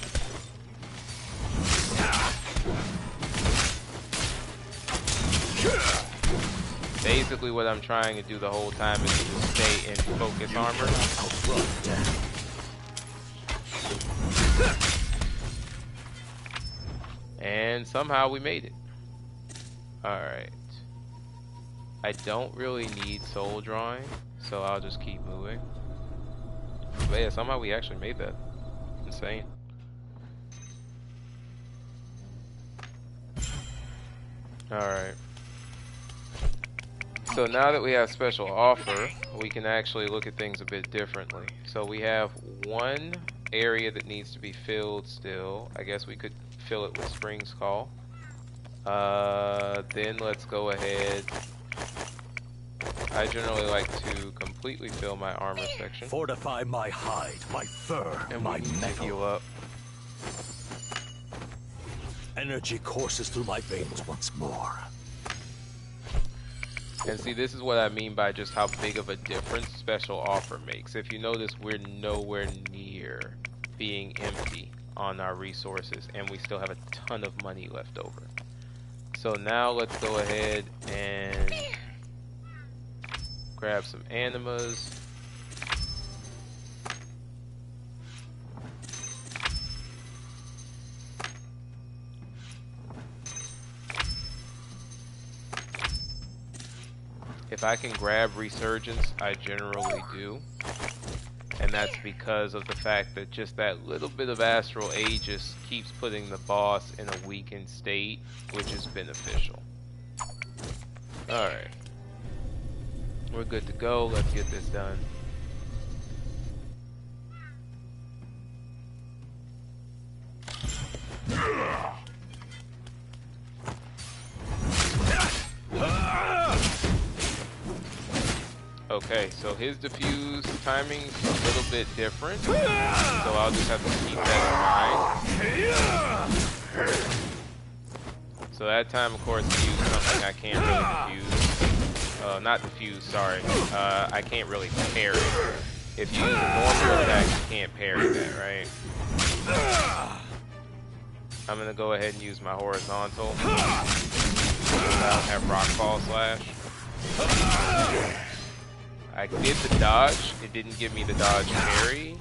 Basically what I'm trying to do the whole time is to just stay in focus armor. And somehow we made it. Alright. I don't really need soul drawing, so I'll just keep moving. But yeah, somehow we actually made that. Insane. Alright. So now that we have special offer, we can actually look at things a bit differently. So we have one area that needs to be filled still. I guess we could fill it with Spring's Call. Then let's go ahead. I generally like to completely fill my armor section. Fortify my hide, my fur, And my we need to metal. heal up. Energy courses through my veins once more. And see, this is what I mean by just how big of a difference special offer makes. If you notice, we're nowhere near being empty on our resources, and we still have a ton of money left over. So now let's go ahead and grab some animas. If I can grab Resurgence, I generally do. And that's because of the fact that just that little bit of Astral Aegis keeps putting the boss in a weakened state, which is beneficial. Alright. We're good to go. Let's get this done. Okay, so his diffuse timing's a little bit different, so I'll just have to keep that in mind. So that time, of course, he used something I can't really diffuse. Not diffuse, sorry. I can't really parry. If you use a normal attack, you can't parry that, right? I'm gonna go ahead and use my horizontal. I don't have rockfall slash. I did the dodge. It didn't give me the dodge parry.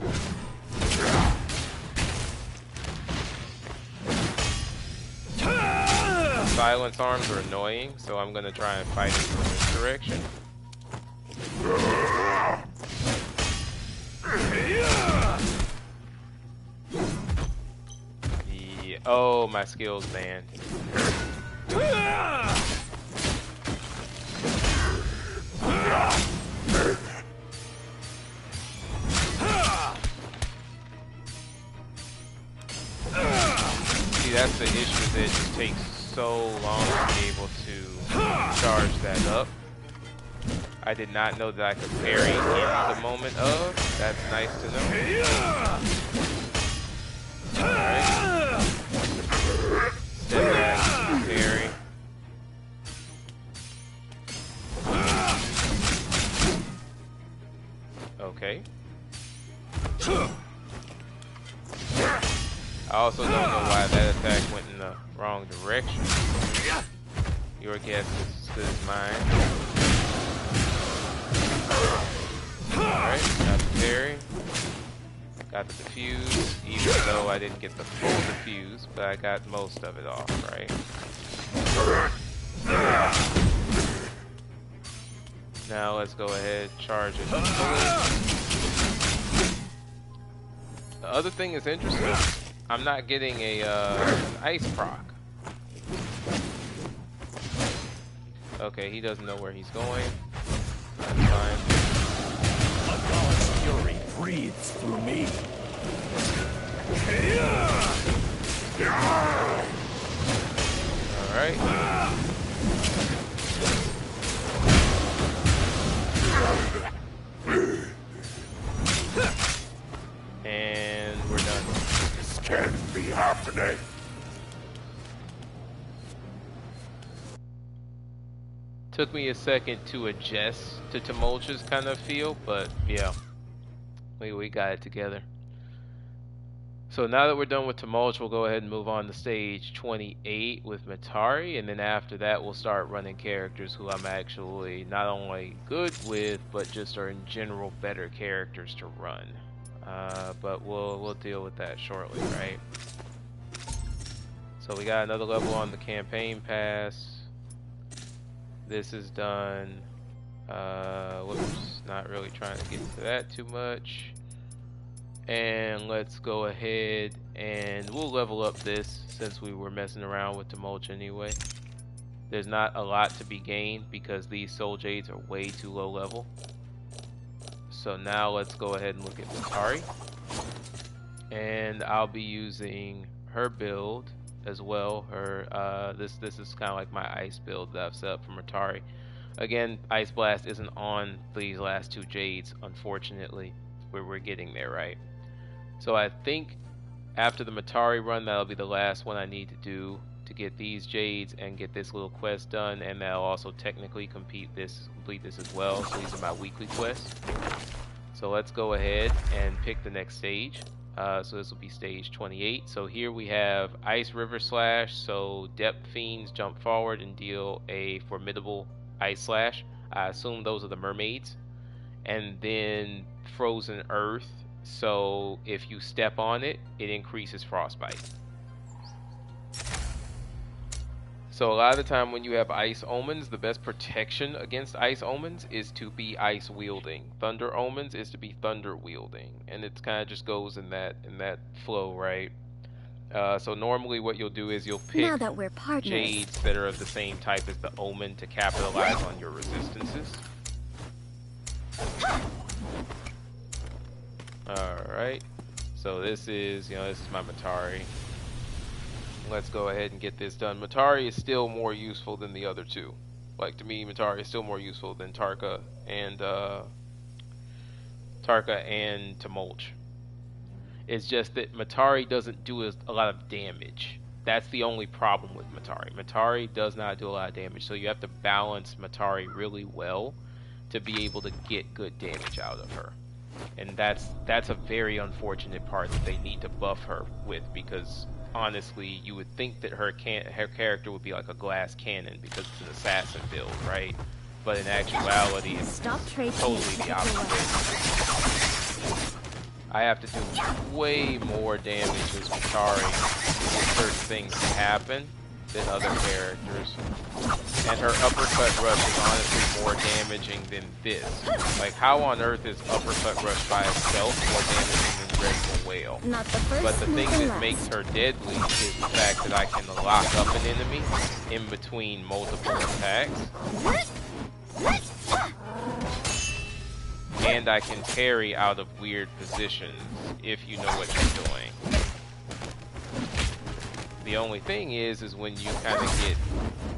Silence arms are annoying, so I'm gonna try and fight it from this direction. Yeah. Oh, my skills banned. See, that's the issue, that it just takes so long to be able to charge that up. I did not know that I could parry in the moment of. That's nice to know. Alright. Step back, parry. Okay. I also don't know why that attack went in the wrong direction. Your guess is as good as mine. Alright, got the parry. Got the diffuse, even though I didn't get the full diffuse, but I got most of it off, right? Now let's go ahead, charge it. The other thing is interesting. I'm not getting a ice proc. Okay, he doesn't know where he's going. That's fine. A god's fury breathes through me. Alright. And we're done. This can't be happening. Took me a second to adjust to Tumultuous kind of feel, but yeah, we got it together. So now that we're done with Tumultuous, we'll go ahead and move on to stage 28 with Matari, and then after that we'll start running characters who I'm actually not only good with, but just are in general better characters to run. But we'll deal with that shortly, right? So we got another level on the campaign pass. This is done. Whoops, not really trying to get to that too much. And let's go ahead and we'll level up this since we were messing around with Tumultuous anyway. There's not a lot to be gained because these Soul Jades are way too low level. So now let's go ahead and look at Matari. And I'll be using her build as well. Her this is kind of like my ice build that I've set up for Matari. Again, Ice Blast isn't on these last two Jades, unfortunately. We're getting there, right? So I think after the Matari run, that'll be the last one I need to do to get these Jades and get this little quest done, and that'll also technically complete this as well. So these are my weekly quests. So let's go ahead and pick the next stage. So this will be stage 28. So here we have Ice River Slash. So Depth Fiends jump forward and deal a formidable Ice Slash. I assume those are the mermaids. And then Frozen Earth. So if you step on it, it increases Frostbite. So a lot of the time when you have ice omens, the best protection against ice omens is to be ice wielding. Thunder omens is to be thunder wielding, and it kind of just goes in that flow, right? So normally what you'll do is you'll pick Now that we're partners. jades that are of the same type as the omen to capitalize on your resistances. Alright, so this is my Matari. Let's go ahead and get this done. Matari is still more useful than the other two. Like, to me, Matari is still more useful than Tarka and Tumulch. It's just that Matari doesn't do a lot of damage. That's the only problem with Matari. Matari does not do a lot of damage, so you have to balance Matari really well to be able to get good damage out of her. And that's a very unfortunate part that they need to buff her with, because honestly, you would think that her character would be like a glass cannon because it's an assassin build, right? But in actuality, it's totally the opposite. I have to do way more damage as Matari for certain things to happen than other characters. And her uppercut rush is honestly more damaging than this. Like, how on earth is uppercut rush by itself more damaging than Grateful Whale? Not the first, But the thing not the that makes last. her deadly is the fact that I can lock up an enemy in between multiple attacks. And I can parry out of weird positions if you know what you're doing. The only thing is when you kind of get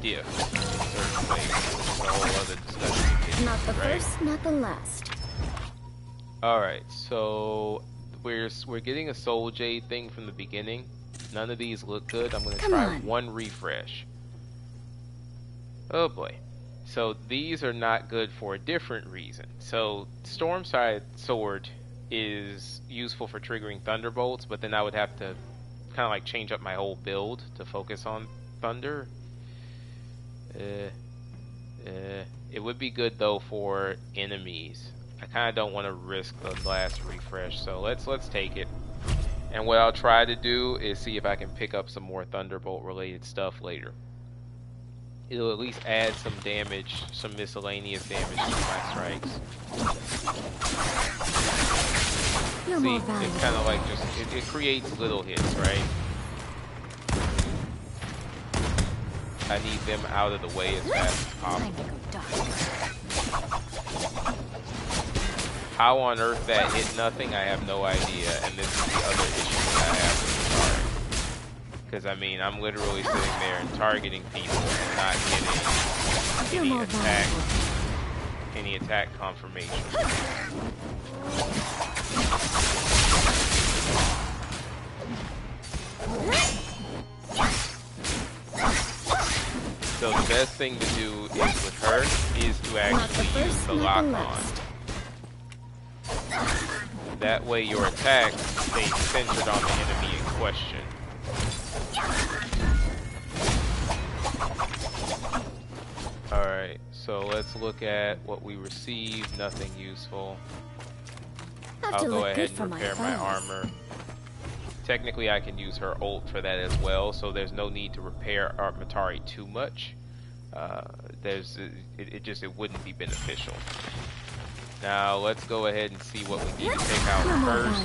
diffed in certain ways, which is a whole other discussion. Not the right? first, not the last. Alright, so we're getting a Soul Jade thing from the beginning. None of these look good. I'm going to try one refresh. Oh boy. So these are not good for a different reason. So Stormside Sword is useful for triggering Thunderbolts, but then I would have to kind of like change up my whole build to focus on Thunder. It would be good though for enemies. I kind of don't want to risk the last refresh, so let's take it. And what I'll try to do is see if I can pick up some more Thunderbolt related stuff later. It'll at least add some damage, some miscellaneous damage to my strikes. See, it's kind of like just, it creates little hits, right? I need them out of the way as fast as possible. How on earth that hit nothing, I have no idea, and this is the other issue that I have with Matari. Because, I mean, I'm literally sitting there and targeting people and not getting any attack confirmation. So the best thing to do is with her is to actually use the lock on. That way your attack stays centered on the enemy in question. Alright, so let's look at what we received. Nothing useful. I'll go ahead and repair my armor. Technically I can use her ult for that as well, so there's no need to repair our Matari too much. It wouldn't be beneficial. Now let's go ahead and see what we need to take out first.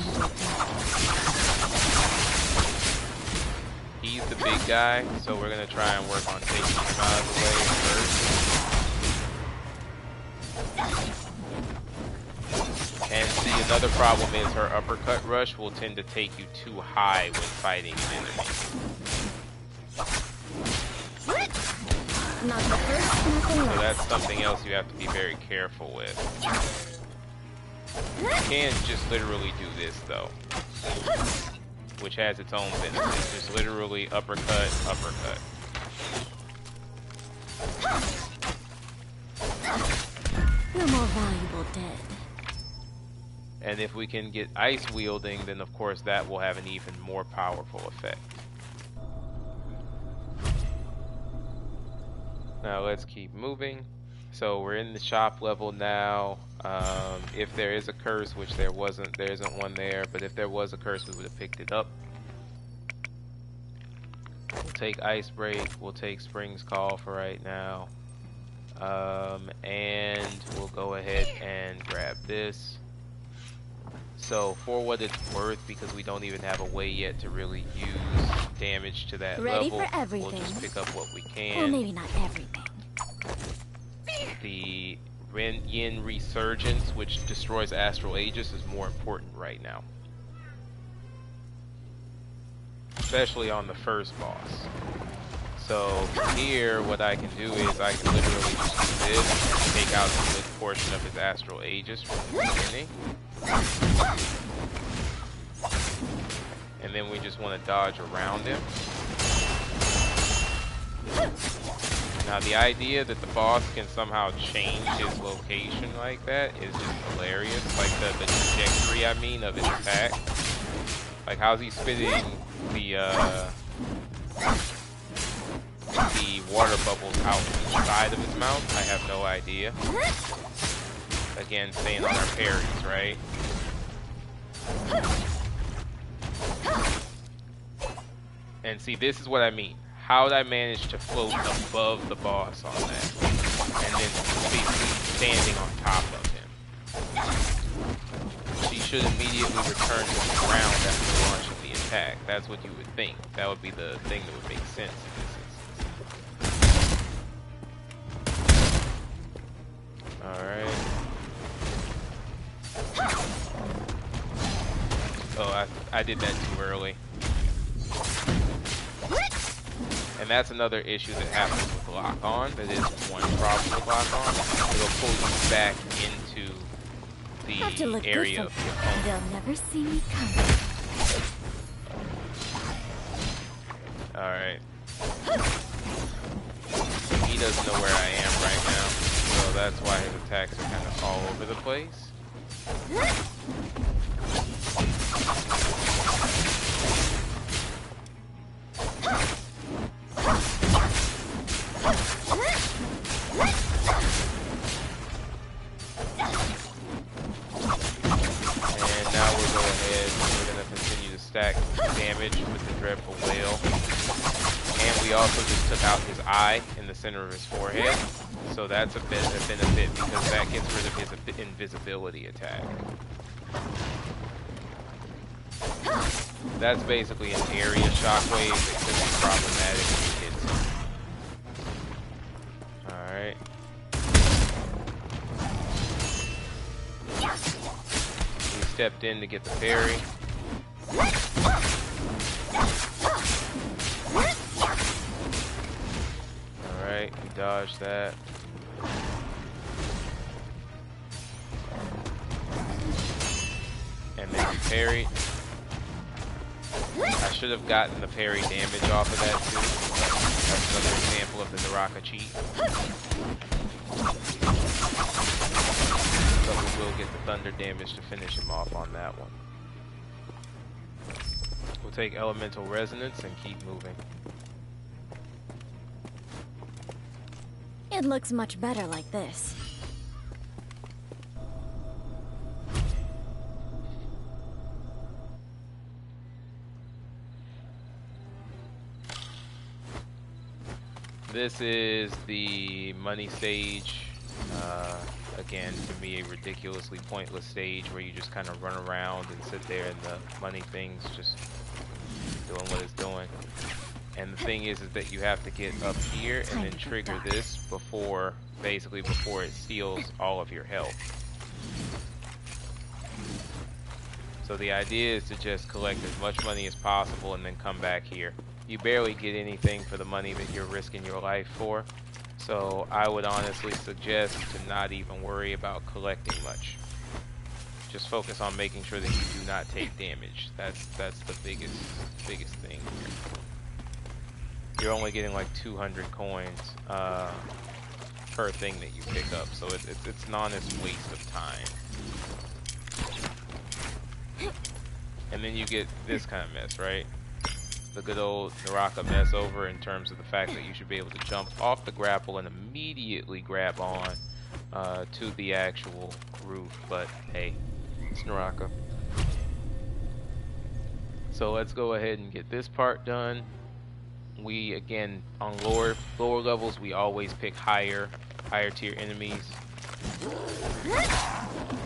He's the big guy, so we're gonna try and work on taking him out of the way first. And see, another problem is her uppercut rush will tend to take you too high when fighting an enemy. So that's something else you have to be very careful with. You can just literally do this though, which has its own benefits. Just literally uppercut, uppercut. You're more valuable dead. And if we can get ice wielding, then of course that will have an even more powerful effect. Now let's keep moving. So we're in the shop level now. If there is a curse, which there isn't one there, but if there was a curse, we would have picked it up. We'll take Ice Break. We'll take Spring's Call for right now. And we'll go ahead and grab this. So for what it's worth, because we don't even have a way yet to really use damage to that Ready level, for everything. we'll just pick up what we can. Well, maybe not everything. The Yin Resurgence, which destroys Astral Aegis, is more important right now. Especially on the first boss. So here, what I can do is I can literally just do this and take out a good portion of his Astral Aegis from the beginning. And then we just want to dodge around him. Now the idea that the boss can somehow change his location like that is just hilarious. Like the trajectory, I mean, of his attack. Like how's he spitting the water bubbles out the side of his mouth? I have no idea. Again, staying on our parries, right? And see, this is what I mean. How did I manage to float above the boss on that? And then basically standing on top of him. She should immediately return to the ground after the launch of the attack. That's what you would think. That would be the thing that would make sense in this instance. Alright. Oh, I did that too early. And that's another issue that happens with lock-on. That is one problem with lock-on. It'll pull you back into the area of the opponent. They'll never see me coming. Alright. He doesn't know where I am right now, so that's why his attacks are kind of all over the place. Damage with the Dreadful Whale. And we also just took out his eye in the center of his forehead. So that's a benefit because that gets rid of his invisibility attack. That's basically an area shockwave that could be problematic if you hit. Alright. We stepped in to get the parry. Alright, we dodged that. And then we parried. I should have gotten the parry damage off of that too. That's another example of the NARAKA cheat. But we will get the thunder damage to finish him off on that one. We'll take Elemental Resonance and keep moving. It looks much better like this. This is the money stage. Again, to me, a ridiculously pointless stage where you just kind of run around and sit there and the money thing's just doing what it's doing. And the thing is that you have to get up here and then trigger this before it steals all of your health. So the idea is to just collect as much money as possible and then come back here. You barely get anything for the money that you're risking your life for. So I would honestly suggest to not even worry about collecting much. Just focus on making sure that you do not take damage. That's the biggest thing here. You're only getting like 200 coins per thing that you pick up, so it's an honest waste of time. And then you get this kind of mess, right? The good old NARAKA mess over in terms of the fact that you should be able to jump off the grapple and immediately grab on to the actual roof, but hey, it's NARAKA. So let's go ahead and get this part done. We again on lower levels we always pick higher tier enemies.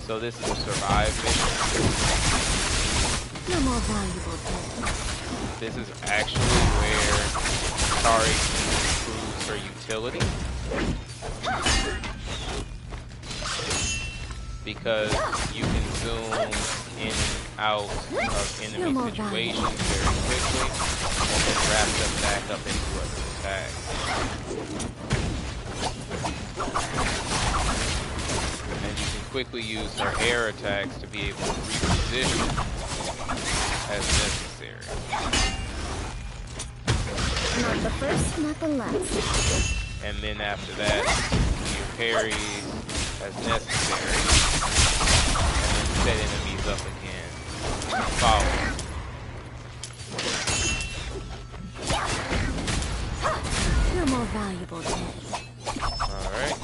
So this is a survive mission. You're more valuable dead. This is actually where Tari proves her utility, because you can zoom in and out of enemy situations very quickly and then wrap them back up into an attack. And you can quickly use her air attacks to be able to reposition as necessary. Not the first, not the last. And then after that, you parry as necessary, and then set enemies up again. Follow. You're more valuable dead. Alright.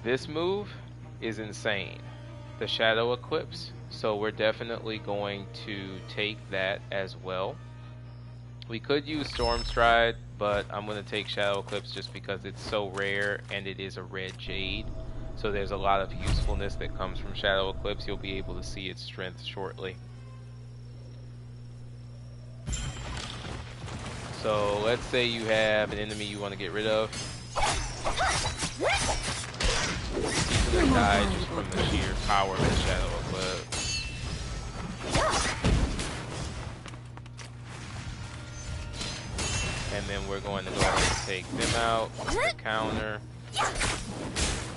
This move is insane. The Shadow Eclipse. So we're definitely going to take that as well. We could use Storm Stride, but I'm going to take Shadow Eclipse just because it's so rare and it is a red jade. So there's a lot of usefulness that comes from Shadow Eclipse. You'll be able to see its strength shortly. So let's say you have an enemy you want to get rid of. He's going to die just from the sheer power of the Shadow Eclipse. And then we're going to go ahead and take them out with the counter.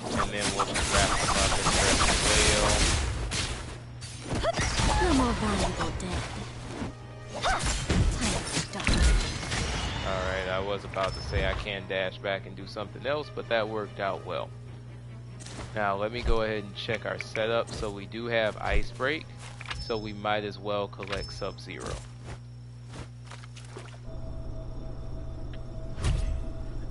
And then we'll just wrap them up and press the whale. You're more valuable dead. Time to stop. Alright, I was about to say I can dash back and do something else, but that worked out well. Now let me go ahead and check our setup. So we do have Ice Break, so we might as well collect Sub-Zero.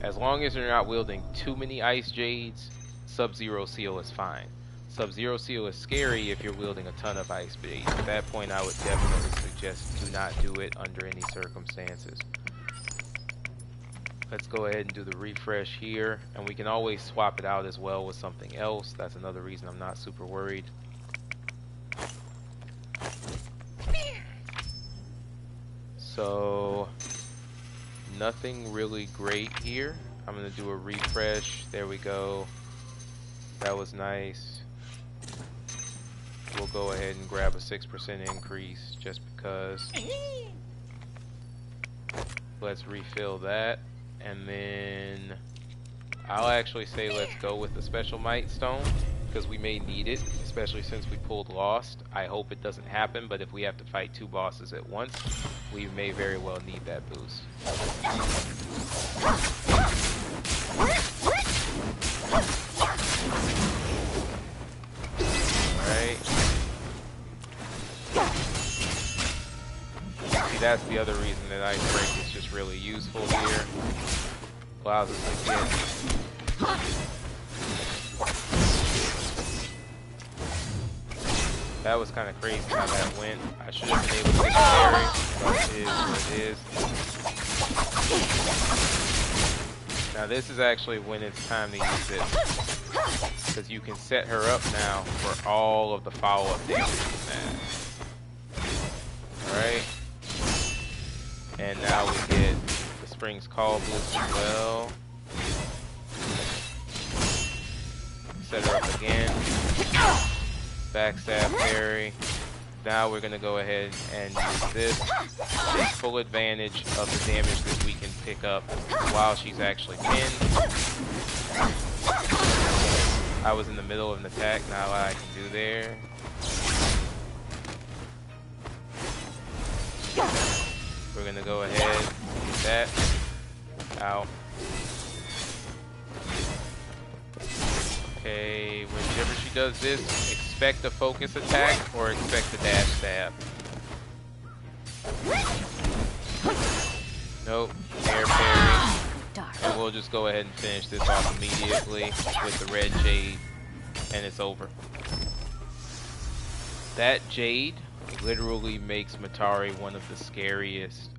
As long as you're not wielding too many Ice Jades, Sub-Zero Seal is fine. Sub-Zero Seal is scary if you're wielding a ton of Ice Jades. At that point I would definitely suggest do not do it under any circumstances. Let's go ahead and do the refresh here, and we can always swap it out as well with something else. That's another reason I'm not super worried. So nothing really great here. I'm gonna do a refresh. There we go. That was nice. We'll go ahead and grab a 6% increase just because. Let's refill that. And then I'll actually say let's go with the Special Might Stone, because we may need it, especially since we pulled Lost. I hope it doesn't happen, but if we have to fight 2 bosses at once, we may very well need that boost. Alright. See, that's the other reason that Ice Break is just really useful here. Allows us to get that was kind of crazy how that went. I should have been able to get the parry, but it is what it is. Now this is actually when it's time to use this, because you can set her up now for all of the follow-up damage from that. Alright. And now we get the Spring's Call boost as well. Set her up again. Backstab parry. Now we're going to go ahead and use this. Take full advantage of the damage that we can pick up while she's actually pinned. I was in the middle of an attack, not what I can do there. We're going to go ahead and get that. Ow. Okay, whenever she does this, expect a focus attack or expect a dash stab. Nope, air parry. And we'll just go ahead and finish this off immediately with the red jade, and it's over. That jade literally makes Matari one of the scariest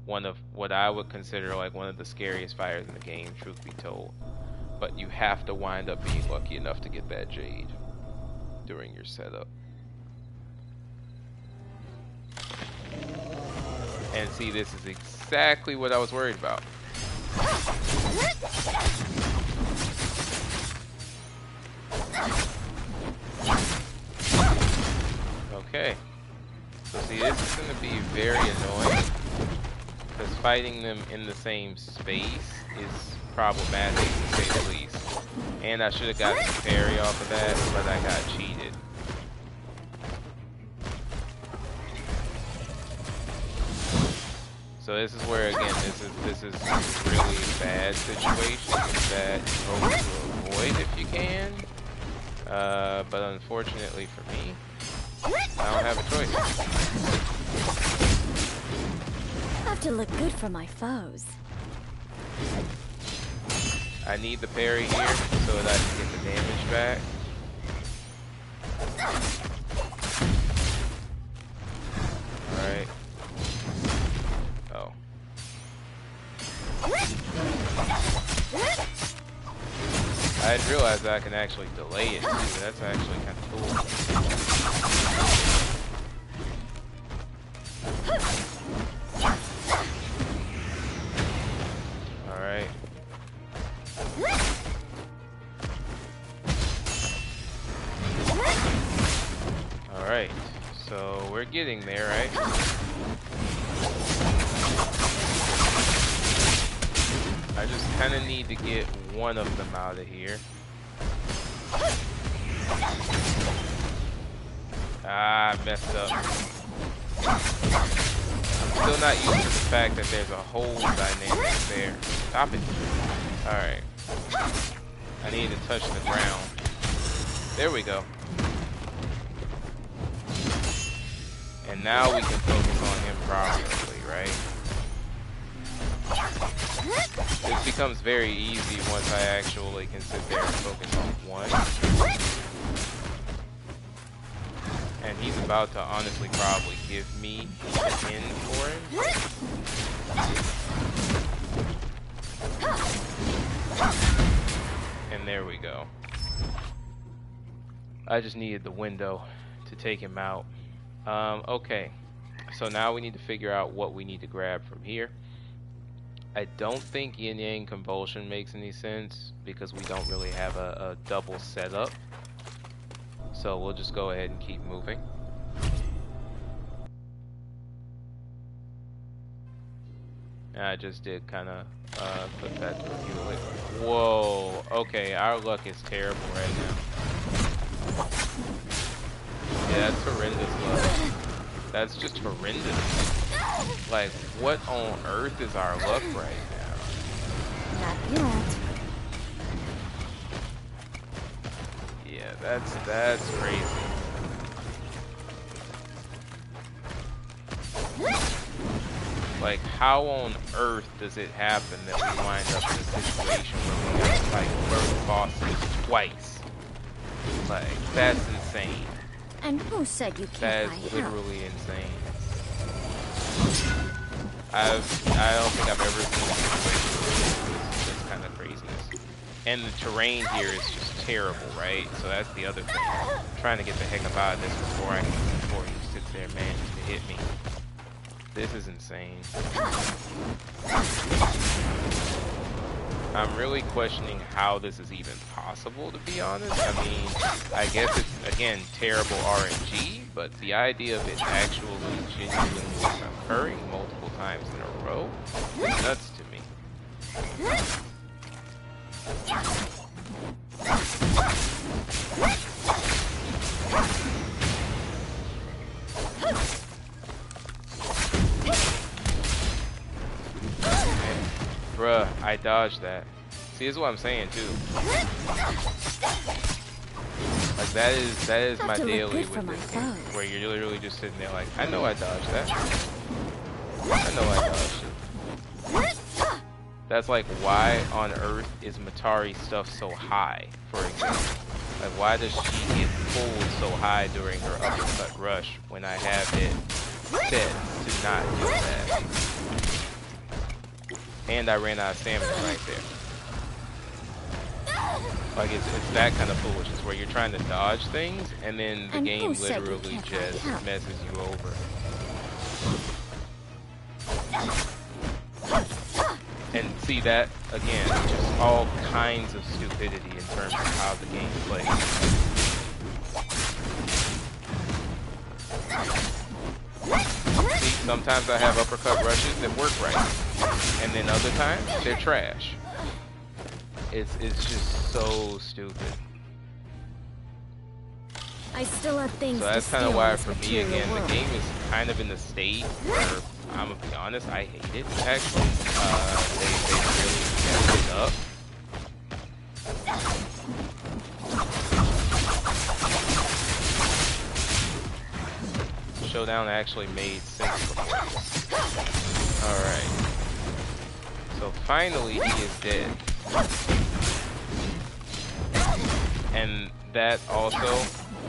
one of what I would consider like one of the scariest fighters in the game, truth be told. But you have to wind up being lucky enough to get that jade during your setup. And see, this is exactly what I was worried about. Okay. So see, this is going to be very annoying, because fighting them in the same space is problematic to say the least. And I should have gotten the parry off of that, but I got cheated. So this is where, again, this is a really bad situation that you hope to avoid if you can. But unfortunately for me, I don't have a choice. I have to look good for my foes. I need the parry here so that I can get the damage back. Alright. Oh. I didn't realize that I can actually delay it too. That's actually kind of cool. Alright. Alright. So we're getting there, right? I just kind of need to get one of them out of here. Ah, I messed up. I'm still not used to the fact that there's a whole dynamic there. Stop it. Alright. I need to touch the ground. There we go. And now we can focus on him properly, right? This becomes very easy once I actually can sit there and focus on one. And he's about to honestly probably give me an end for him. And there we go. I just needed the window to take him out. Okay, so now we need to figure out what we need to grab from here. I don't think Yin Yang Convulsion makes any sense because we don't really have a double setup. So we'll just go ahead and keep moving. And I just did kind of put that to review it. Whoa, okay, our luck is terrible right now. Yeah, that's horrendous luck. That's just horrendous. Like, what on earth is our luck right now? Not yet. Yeah, that's crazy. Like, how on earth does it happen that we wind up in a situation where we have to fight both bosses twice? Like, that's insane. And who said you can't buy That's help? literally insane. I don't think I've ever seen this kind of craziness. And the terrain here is just terrible, right? So that's the other thing. I'm trying to get the heck up out of this before he sits there and manages to hit me. This is insane. I'm really questioning how this is even possible, to be honest. I mean, I guess it's, again, terrible RNG, but the idea of it actually genuinely occurring multiple times in a row is nuts to me. Bruh, I dodged that. See, this is what I'm saying too. Like that is my daily with this game, where you're literally just sitting there like, I know I dodged that. I know I dodged it. That's like, why on earth is Matari's stuff so high, for example? Like, why does she get pulled so high during her uppercut rush when I have it set to not do that? and I ran out of stamina right there. Like it's that kind of foolishness where you're trying to dodge things and then the And game who said you literally can't just find help? messes you over. And see that again, just all kinds of stupidity in terms of how the game plays. See, sometimes I have uppercut rushes that work right, and then other times they're trash. It's just so stupid. I still have things So to that's kind of steal why in this for me material again, world. the game is kind of in the state where I'm gonna be honest, I hate it actually. They really messed it up. Showdown actually made sense before this. Alright. So finally he is dead. And that also,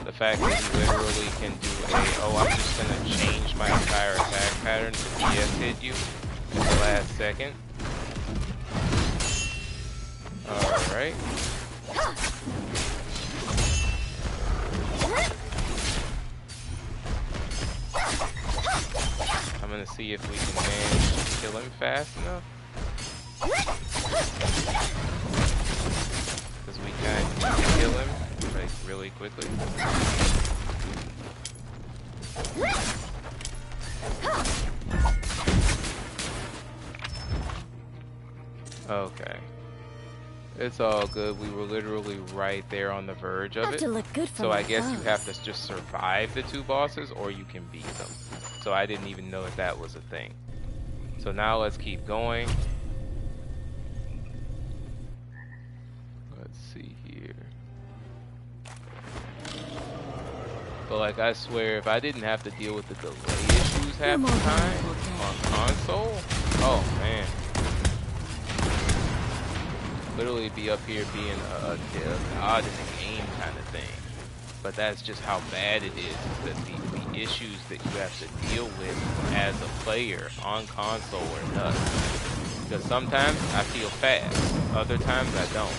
the fact that he literally can do I'm just gonna change my entire attack pattern to BS hit you in the last second. Alright. I'm gonna see if we can manage to kill him fast enough. Because we kind of need to kill him like really quickly. Okay. It's all good. We were literally right there on the verge of Have it. to look good for So my I guess you foes. have to just survive the two bosses or you can beat them. So I didn't even know that was a thing. So now let's keep going. Let's see here. But like I swear, if I didn't have to deal with the delay issues half the time on console, oh man. Literally be up here being a god in the game kind of thing. But that's just how bad it is that the issues that you have to deal with as a player on console are nuts. Because sometimes I feel fast, other times I don't.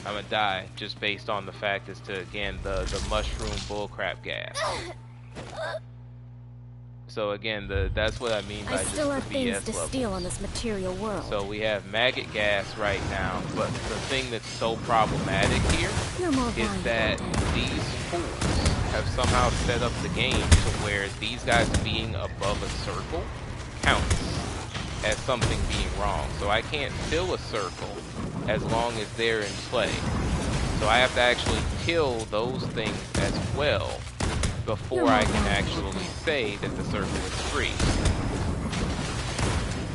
I'm gonna die just based on the fact as to, again, the mushroom bullcrap gas. So again, that's what I mean by I just still the have things BS to level. steal in this material world. So we have maggot gas right now, but the thing that's so problematic here You're more is valuable that than- these fools have somehow set up the game to where these guys being above a circle counts as something being wrong. So I can't fill a circle as long as they're in play. So I have to actually kill those things as well before I can actually say that the circle is free.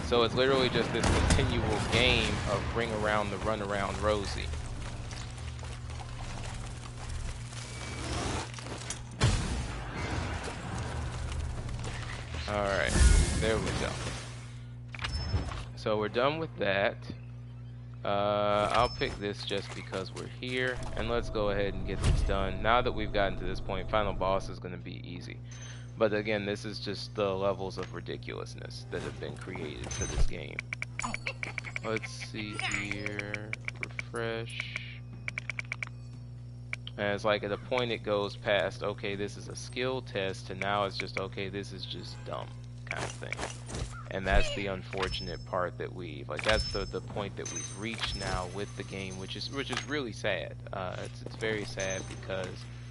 So it's literally just this continual game of ring around the run around Rosie. Alright, there we go. So we're done with that. I'll pick this just because we're here, and let's go ahead and get this done. Now that we've gotten to this point, final boss is going to be easy. But again, this is just the levels of ridiculousness that have been created for this game. Let's see here, refresh. And it's like at a point it goes past, okay, this is a skill test, to now it's just, okay, this is just dumb kind of thing. And that's the unfortunate part that that's the point that we've reached now with the game, which is really sad. It's very sad because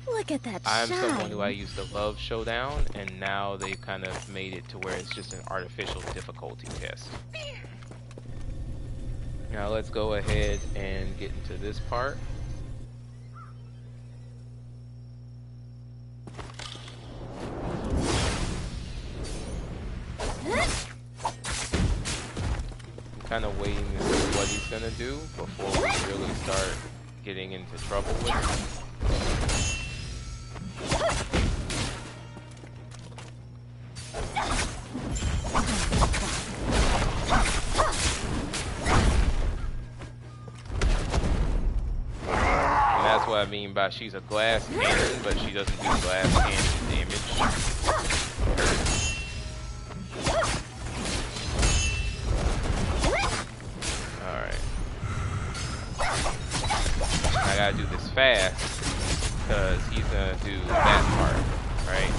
Look at that I'm shine. someone who I used to love Showdown, and now they've kind of made it to where it's just an artificial difficulty test. Now let's go ahead and get into this part. Kind of waiting to see what he's gonna do before we really start getting into trouble with him. And that's what I mean by she's a glass cannon, but she doesn't do glass cannon damage. part, right?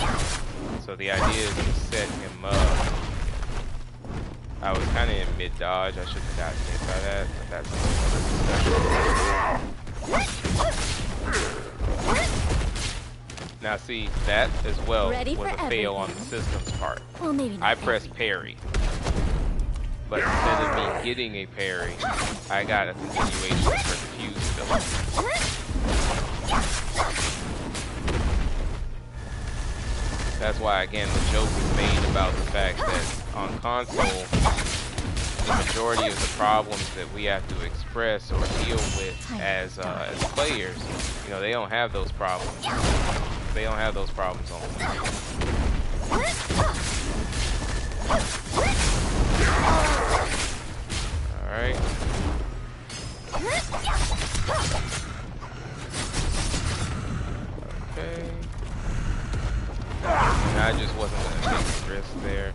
So the idea is to set him up. I was kind of in mid-dodge. I shouldn't have gotten hit by that, but that's a whole other discussion. Now see, that as well Ready was for a fail on everything. the system's part. Well, maybe not I pressed everything. parry, but instead of me getting a parry, I got a continuation of her defuse ability. That's why, again, the joke is made about the fact that on console, the majority of the problems that we have to express or deal with as players, you know, they don't have those problems. They don't have those problems on Wii. All right. Okay. And I just wasn't gonna take the risk there.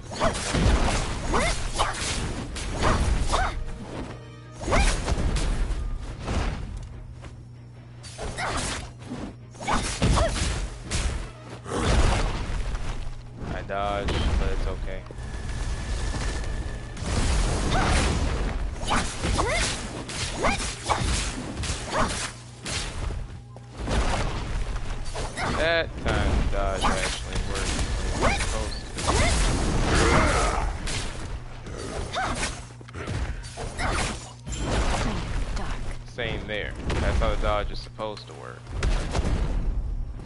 I dodged, but it's okay. That time the dodge actually worked when it was supposed Dark. to. Same there. That's how the dodge is supposed to work.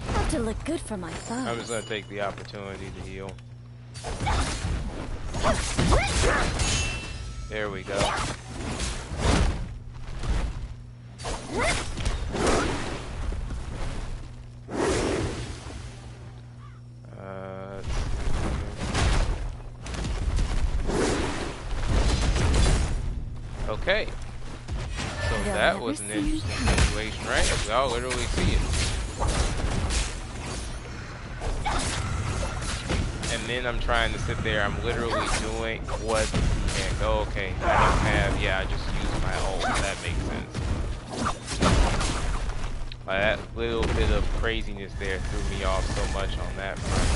Have to look good for my I'm just foes. gonna take the opportunity to heal. There we go. Okay. So that was an interesting situation, right? Y'all literally see it. And then I'm trying to sit there, I'm literally doing what and go, okay, I don't have, yeah, I just used my ult, that makes sense. That little bit of craziness there threw me off so much on that front.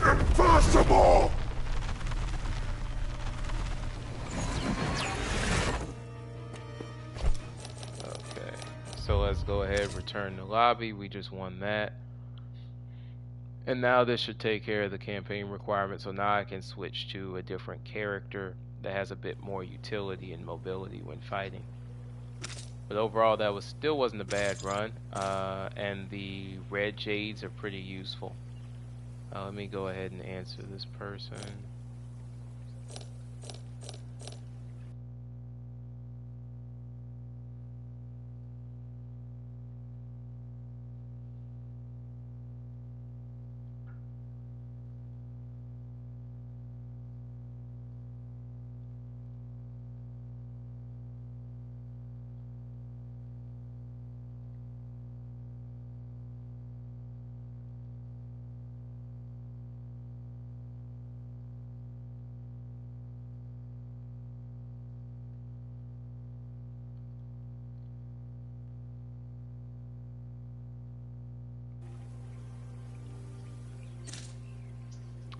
Impossible! Okay, so let's go ahead, return to lobby. We just won that. And now this should take care of the campaign requirement, so now I can switch to a different character that has a bit more utility and mobility when fighting. But overall, that still wasn't a bad run, and the red jades are pretty useful. Let me go ahead and answer this person.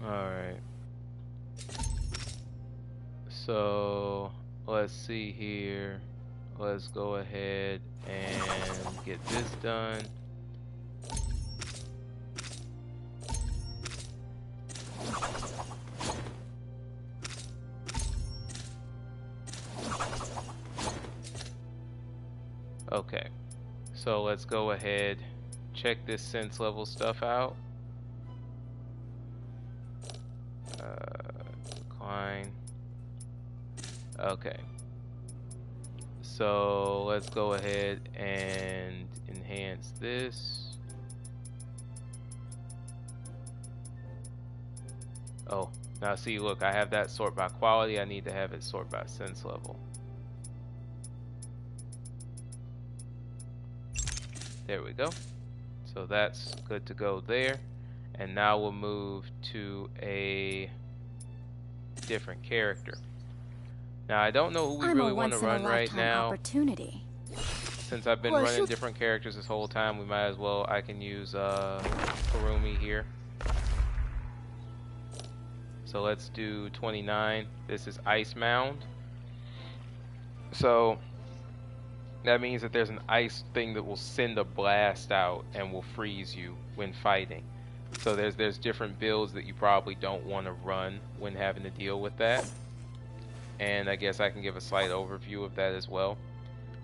Alright. So, let's see here. Let's go ahead and get this done. Okay. So let's go ahead, check this sense level stuff out. Decline. Okay. So let's go ahead and enhance against this. Oh, now see, look, I have that sort by quality. I need to have it sort by sense level. There we go. So that's good to go there. And now we'll move to a different character. Now I don't know who we really want to run right now. Opportunity. Since I've been running different characters this whole time, we might as well. I can use Kurumi here. So let's do 29. This is Ice Mound. So that means that there's an ice thing that will send a blast out and will freeze you when fighting. So there's different builds that you probably don't want to run when having to deal with that. And I guess I can give a slight overview of that as well.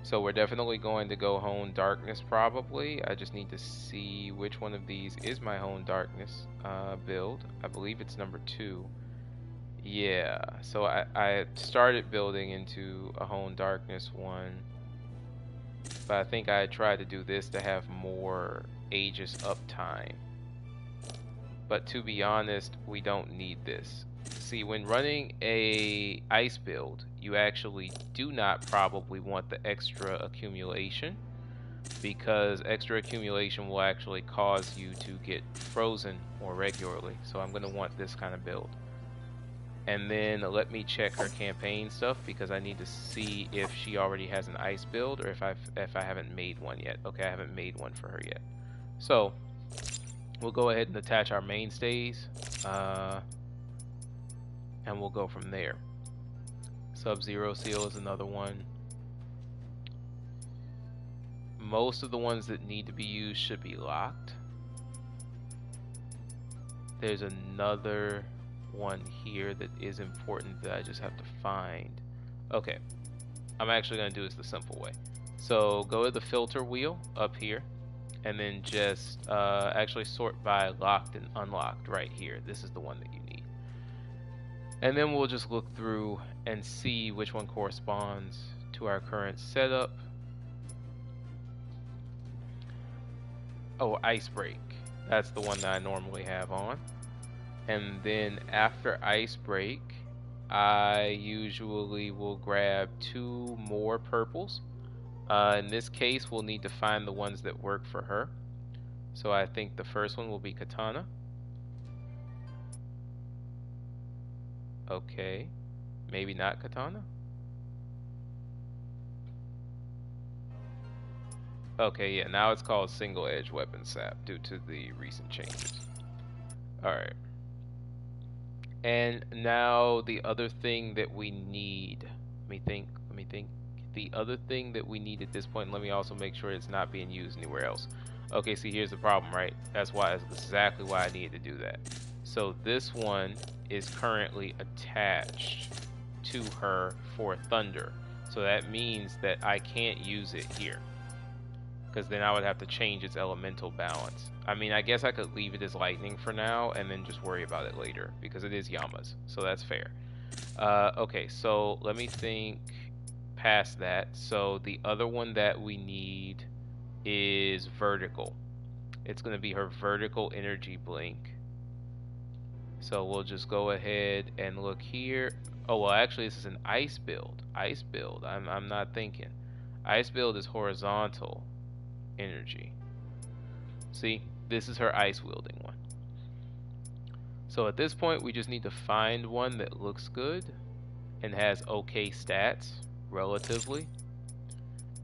So we're definitely going to go Hone Darkness probably. I just need to see which one of these is my Hone Darkness build. I believe it's number 2. Yeah, so I started building into a Hone Darkness one. But I think I tried to do this to have more Aegis uptime. But to be honest, we don't need this. See, when running a ice build, you actually do not probably want the extra accumulation, because extra accumulation will actually cause you to get frozen more regularly. So I'm going to want this kind of build. And then let me check her campaign stuff, because I need to see if she already has an ice build or if I haven't made one yet. Okay, I haven't made one for her yet. So we'll go ahead and attach our mainstays, and we'll go from there. Sub-Zero Seal is another one. Most of the ones that need to be used should be locked. There's another one here that is important that I just have to find. Okay, I'm actually going to do this the simple way. So go to the filter wheel up here, and then just actually sort by locked and unlocked right here. This is the one that you need. And then we'll just look through and see which one corresponds to our current setup. Oh, Ice Break. That's the one that I normally have on. And then after Ice Break, I usually will grab 2 more purples. In this case, we'll need to find the ones that work for her. So I think the first one will be Katana. Okay, maybe not Katana. Okay, yeah, now it's called Single Edge Weapon Sap due to the recent changes. Alright. And now the other thing that we need, let me think. The other thing that we need at this point, let me also make sure it's not being used anywhere else. Okay, see, here's the problem, right? That's exactly why I needed to do that. So this one is currently attached to her for Thunder. So that means that I can't use it here, because then I would have to change its elemental balance. I mean, I guess I could leave it as lightning for now and then just worry about it later, because it is Yama's, so that's fair. Okay, so let me think past that. So the other one that we need is Vertical. It's going to be her Vertical Energy Blink. So we'll just go ahead and look here. Oh, well, actually, this is an Ice build. Ice build. I'm not thinking. Ice build is Horizontal Energy. See, this is her ice wielding one. So at this point, we just need to find one that looks good and has okay stats relatively.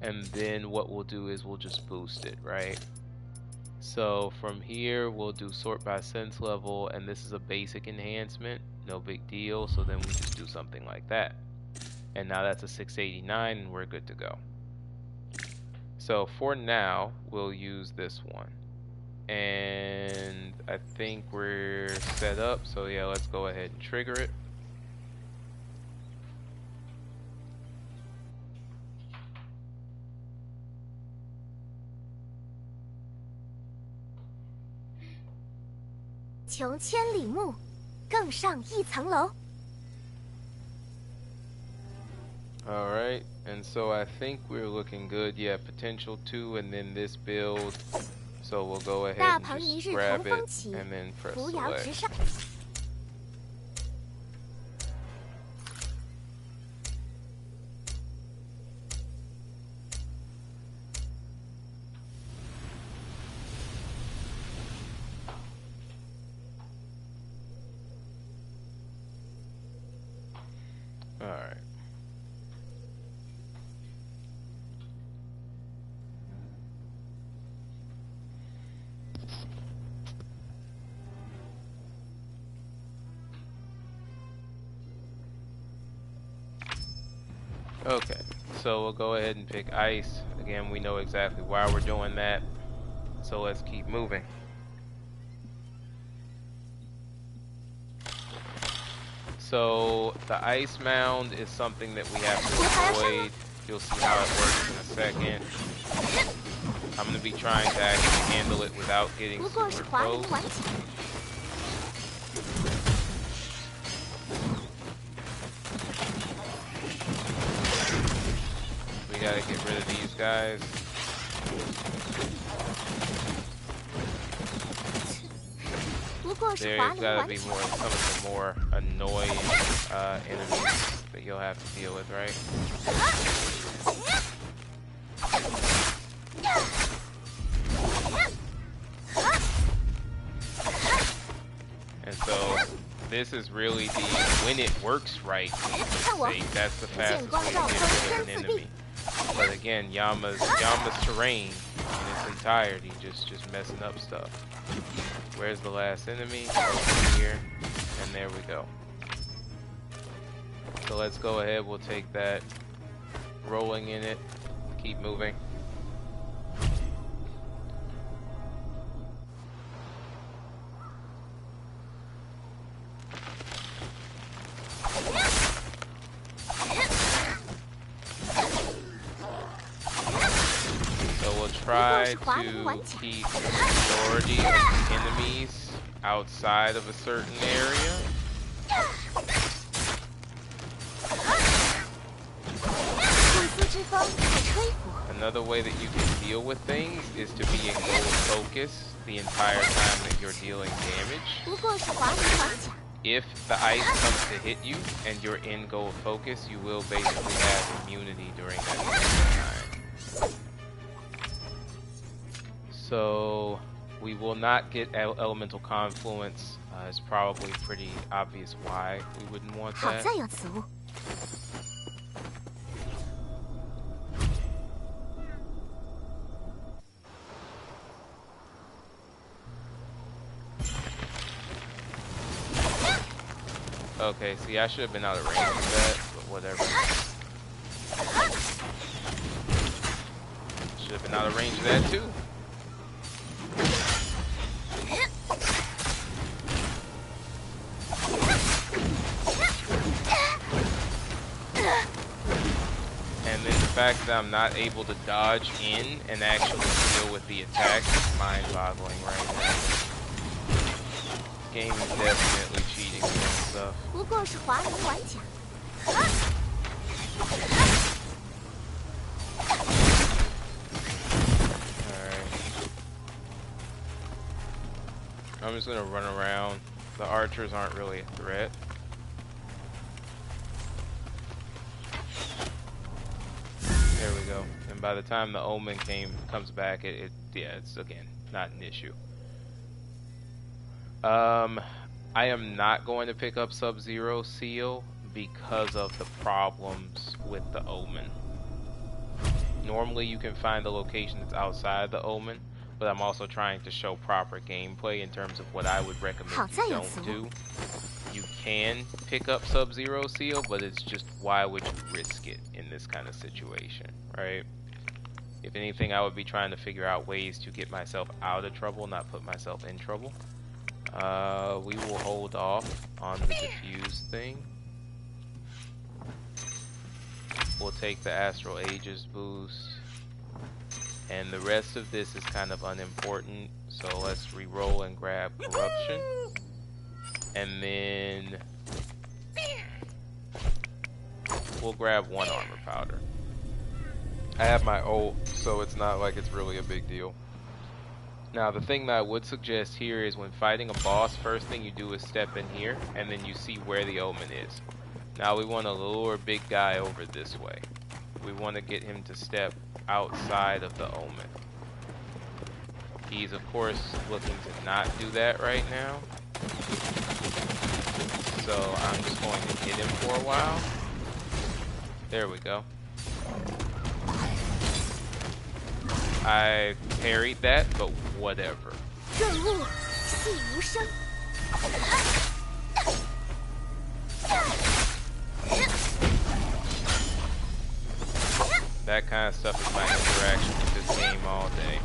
And then what we'll do is we'll just boost it, right? So from here, we'll do sort by sense level, and this is a basic enhancement, no big deal. So then we just do something like that. And now that's a 689, and we're good to go. So for now, we'll use this one. And I think we're set up. So yeah, let's go ahead and trigger it. Alright, and so I think we're looking good. Yeah, potential 2 and then this build. So we'll go ahead 大 and 鹏一 just 日 grab 同风 it 起， and then press 扶摇直 select. 上。Alright. Okay, so we'll go ahead and pick ice. Again, we know exactly why we're doing that. So let's keep moving. So the ice mound is something that we have to avoid. You'll see how it works in a second. I'm going to be trying to actually handle it without getting 不过是 super 华丽 close. 顽强。 We gotta get rid of these guys. 不过是 There's 华丽 gotta 顽 be 强。 more, some of the more annoying enemies that you'll have to deal with, right? And so this is really the, when it works right, that's the fastest way to get rid of an enemy. But again, Yama's terrain in its entirety just messing up stuff. Where's the last enemy? Over here, and there we go. So let's go ahead, we'll take that, rolling in it, keep moving. So we'll try to keep the majority of enemies outside of a certain area. Another way that you can deal with things is to be in goal focus the entire time that you're dealing damage. 不过是华丽顽强。 If the ice comes to hit you and you're in goal focus, you will basically have immunity during that time. So we will not get elemental confluence. It's probably pretty obvious why we wouldn't want 好 that. 在有此物。 Okay, see, I should have been out of range of that, but whatever. Should have been out of range of that too. And then the fact that I'm not able to dodge in and actually deal with the attack is mind-boggling right now. This game is definitely cheating me on stuff. 不过是华丽顽强。 Alright. I'm just gonna run around. The archers aren't really a threat. There we go. And by the time the omen comes back, yeah, it's again not an issue. I am not going to pick up Sub-Zero Seal because of the problems with the omen. Normally you can find the location that's outside the omen, but I'm also trying to show proper gameplay in terms of what I would recommend you don't do. You can pick up Sub-Zero Seal, but it's just, why would you risk it in this kind of situation, right? If anything, I would be trying to figure out ways to get myself out of trouble, not put myself in trouble. We will hold off on the diffuse thing. We'll take the Astral Aegis boost. And the rest of this is kind of unimportant, so let's re-roll and grab Corruption. And then we'll grab 1 armor powder. I have my ult, so it's not like it's really a big deal. Now the thing that I would suggest here is when fighting a boss, first thing you do is step in here, and then you see where the omen is. Now we want to lure big guy over this way. We want to get him to step outside of the omen. He's of course looking to not do that right now. So I'm just going to hit him for a while. There we go. I parried that, but whatever. 润物细无声。 That kind of stuff is my interaction with this game all day.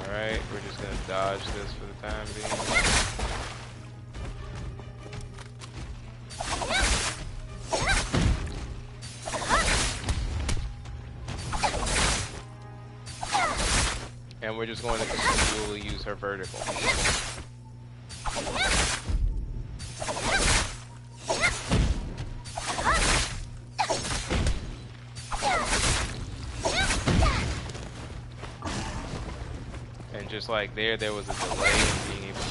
Alright, we're just gonna dodge this for the time being. And we're just going to continually use her vertical. And just like there was a delay in being able to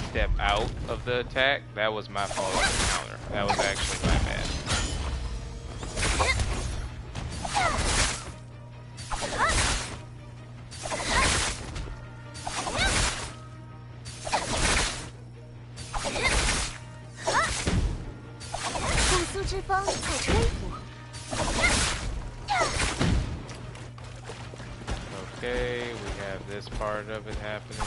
step out of the attack. That was my fault on the counter. That was actually my bad. Okay, we have this part of it happening.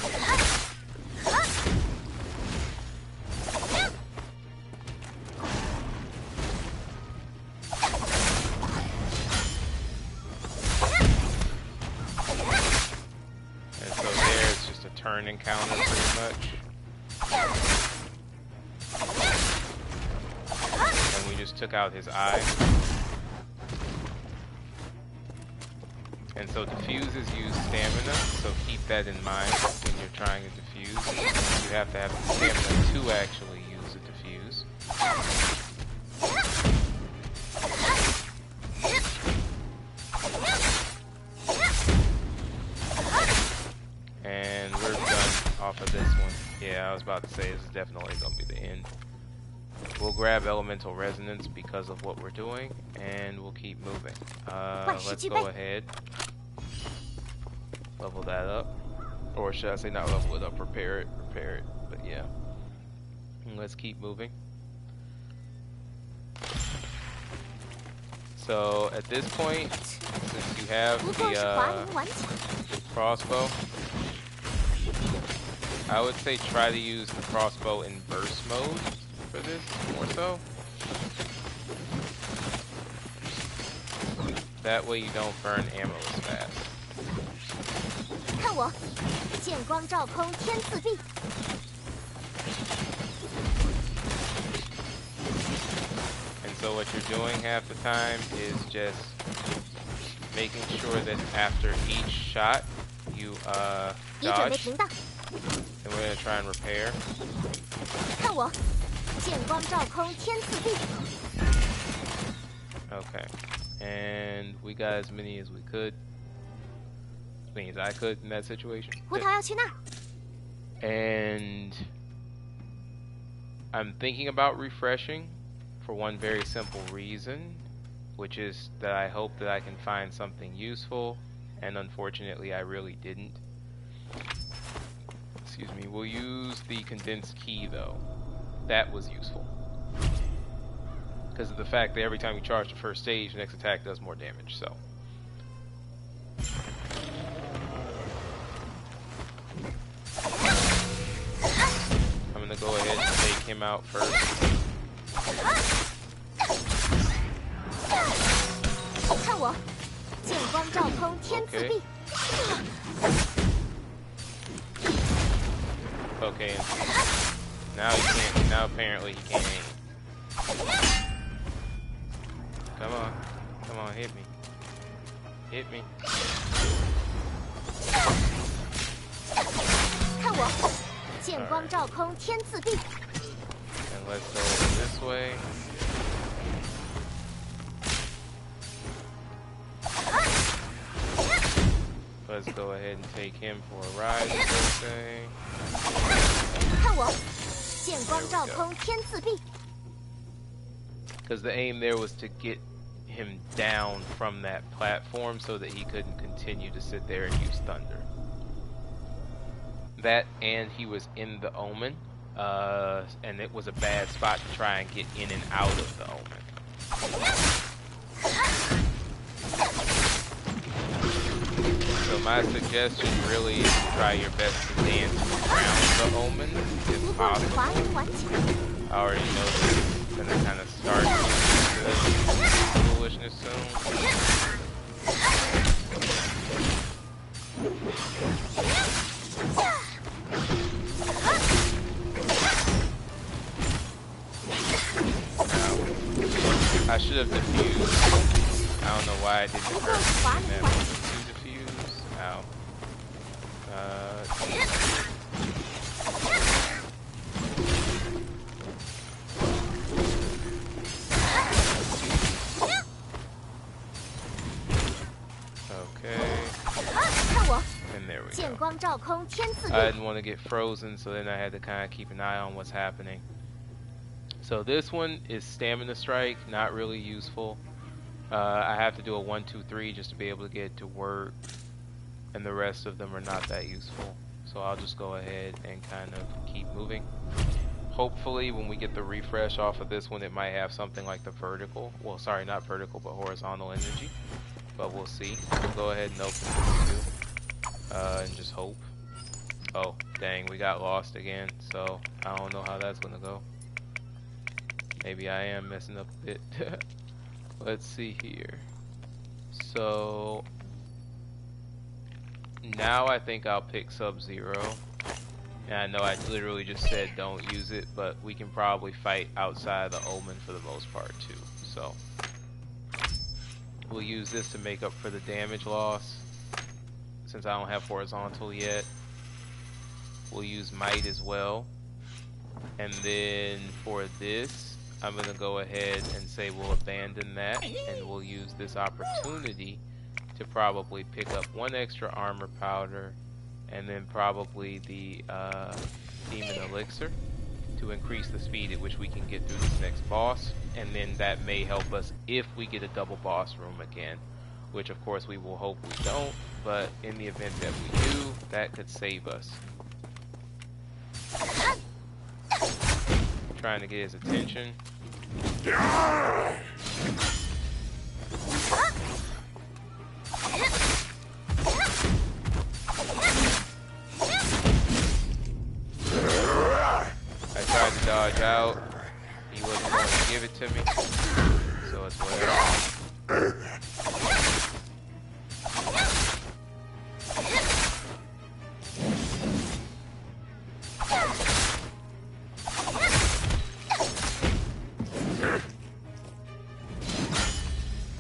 And so there it's just a turn encounter pretty much. And we just took out his eye. And so diffuses use stamina, so keep that in mind when you're trying to diffuse. You have to have the stamina to actually use a diffuse. And we're done off of this one. Yeah, I was about to say this is definitely going to be the end. We'll grab elemental resonance because of what we're doing, and we'll keep moving. Let's go ahead. Level that up. Or should I say not level it up, repair it, but yeah. And let's keep moving. So at this point, since you have the crossbow, I would say try to use the crossbow in burst mode for this, more so. That way you don't burn ammo as fast. 看我，剑光照空，天自闭。 And so what you're doing half the time is just making sure that after each shot you dodge. And we're gonna try and repair. 看我，剑光照空，天自闭。 Okay. And we got as many as we could. As I could in that situation. 胡桃要去那儿。 And I'm thinking about refreshing for one very simple reason, which is that I hope that I can find something useful, and unfortunately I really didn't. Excuse me. We'll use the condensed key though. That was useful. Because of the fact that every time you charge the first stage, the next attack does more damage, so. I'm gonna go ahead and take him out first. 看我，剑光照空，天自闭。 Okay, now he can't. Now apparently he can't aim. Come on, hit me. Hit me. 我，剑光照空，天自闭。 And let's go this way. Let's go ahead and take him for a ride, as they say. 看我，剑光照空，天自闭。 Because the aim there was to get him down from that platform so that he couldn't continue to sit there and use thunder. That, and he was in the Omen, and it was a bad spot to try and get in and out of the Omen. So my suggestion really is to try your best to dance around the Omen if 不过是 possible. 华人玩起来。 I already know this is gonna kind of start the foolishness soon. Now, I should have diffused. I don't know why I didn't first and then to defuse. Ow. And there we go. 剑光照空，天自闭。 I didn't want to get frozen, so then I had to kind of keep an eye on what's happening. So this one is Stamina Strike, not really useful. I have to do a 1, 2, 3 just to be able to get it to work, and the rest of them are not that useful. So I'll just go ahead and kind of keep moving. Hopefully when we get the refresh off of this one, it might have something like the vertical. Well, sorry, not vertical, but horizontal energy. But we'll see. We'll go ahead and open this too. And just hope. Oh, dang, we got lost again. So I don't know how that's gonna go. Maybe I am messing up a bit. Let's see here. So now I think I'll pick Sub-Zero. And I know I literally just said don't use it, but we can probably fight outside the Omen for the most part too. So we'll use this to make up for the damage loss. Since I don't have horizontal yet, we'll use might as well. And then for this, I'm gonna go ahead and say we'll abandon that, and we'll use this opportunity to probably pick up 1 extra armor powder, and then probably the demon elixir to increase the speed at which we can get through this next boss. And then that may help us if we get a double boss room again, which of course we will hope we don't, but in the event that we do, that could save us. Trying to get his attention. I tried to dodge out. He wasn't going to give it to me, so it's whatever.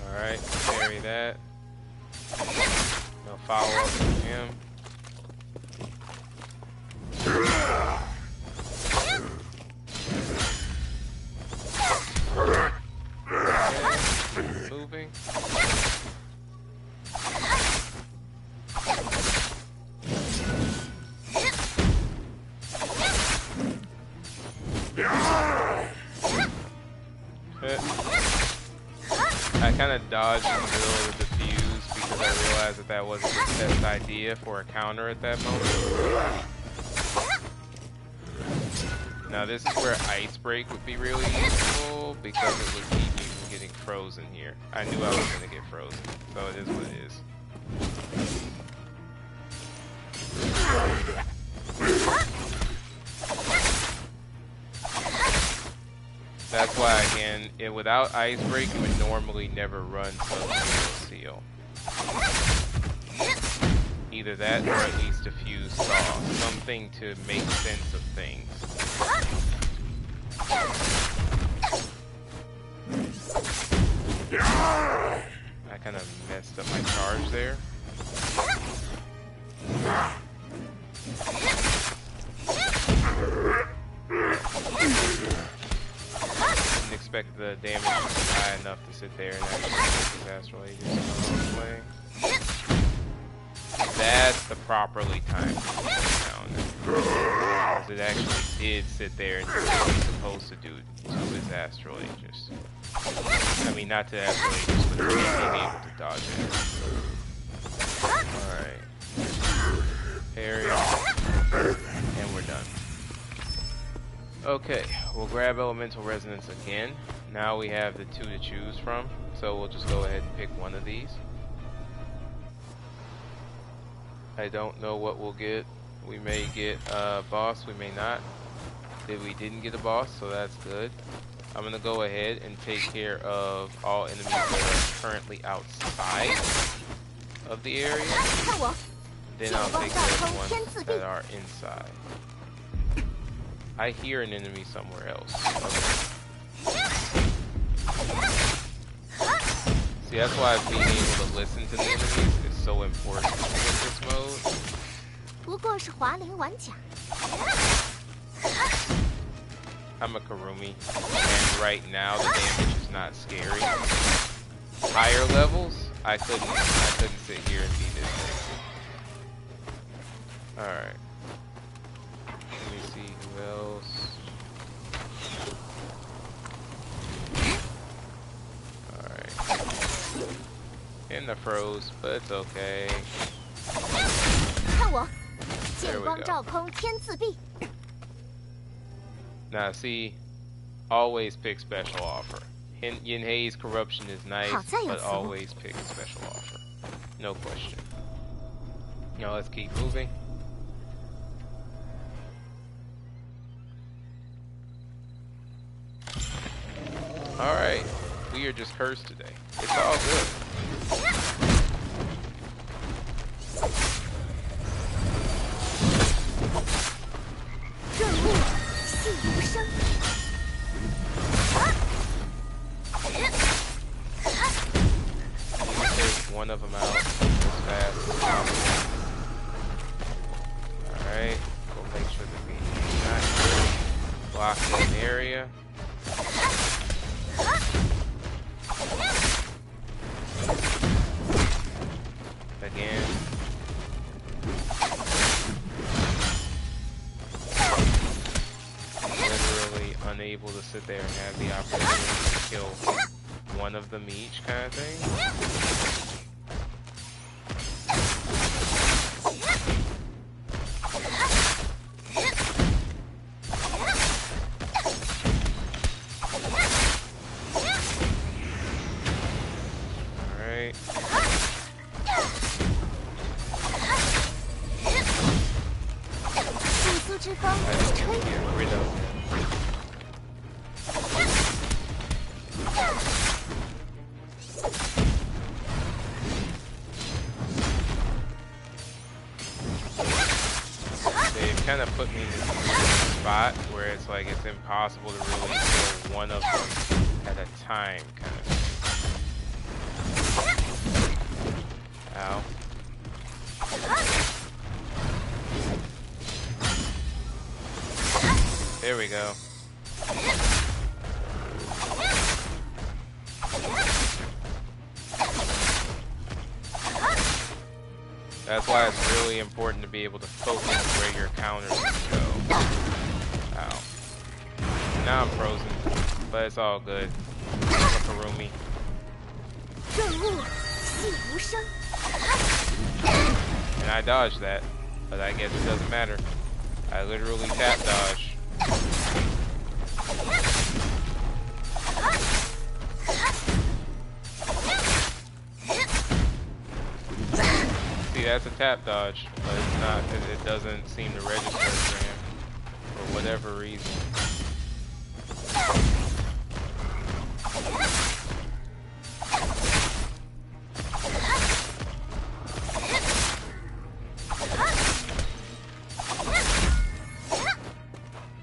Alright, carry that. No follow up from him. Okay, moving. I kind of dodged in the middle of the defuse because I realized that that wasn't the best idea for a counter at that moment. Now this is where Ice Break would be really useful because it would keep me from getting frozen here. I knew I was going to get frozen, so it is what it is. That's why, again, without Ice Break, you would normally never run Sub-Zero Seal. Either that or at least Diffuse Saw. Something to make sense of things. I kind of messed up my charge there. expect the damage to be high enough to sit there and actually hit his astral aegis the way. That's the properly timed down. Because it actually did sit there and do what it was supposed to do to his astral aegis. I mean, not to astral aegis, but to being able to dodge it. Alright. Parry. And we're done. Okay, we'll grab Elemental Resonance again. Now we have the two to choose from, so we'll just go ahead and pick one of these. I don't know what we'll get. We may get a boss, we may not. We didn't get a boss, so that's good. I'm gonna go ahead and take care of all enemies that are currently outside of the area. Then I'll take care of the ones that are inside. I hear an enemy somewhere else. Okay. See, that's why being able to listen to the enemies is so important in this mode. I'm a Karumi, and right now the damage is not scary. Higher levels, I couldn't sit here and be this crazy. Alright. Let me see who else. Alright. In the froze, but it's okay. There we go. Now see, always pick special offer. Yinhei's corruption is nice, but always pick special offer. No question. Now let's keep moving. Alright, we are just cursed today. It's all good. Take one of them out as fast as possible. Alright, we'll make sure that we not block that area. Again. Literally unable to sit there and have the opportunity to kill one of them each kind of thing. Kind of put me in this spot where it's like it's impossible to really kill one of them at a time, kind of thing. Ow. There we go. That's why it's really important to be able to focus where your counters can go. Ow. Now I'm frozen, but it's all good. I'm a Karumi. And I dodged that, but I guess it doesn't matter. I literally tap dodge. See, that's a tap dodge, but it's not. It doesn't seem to register for him for whatever reason.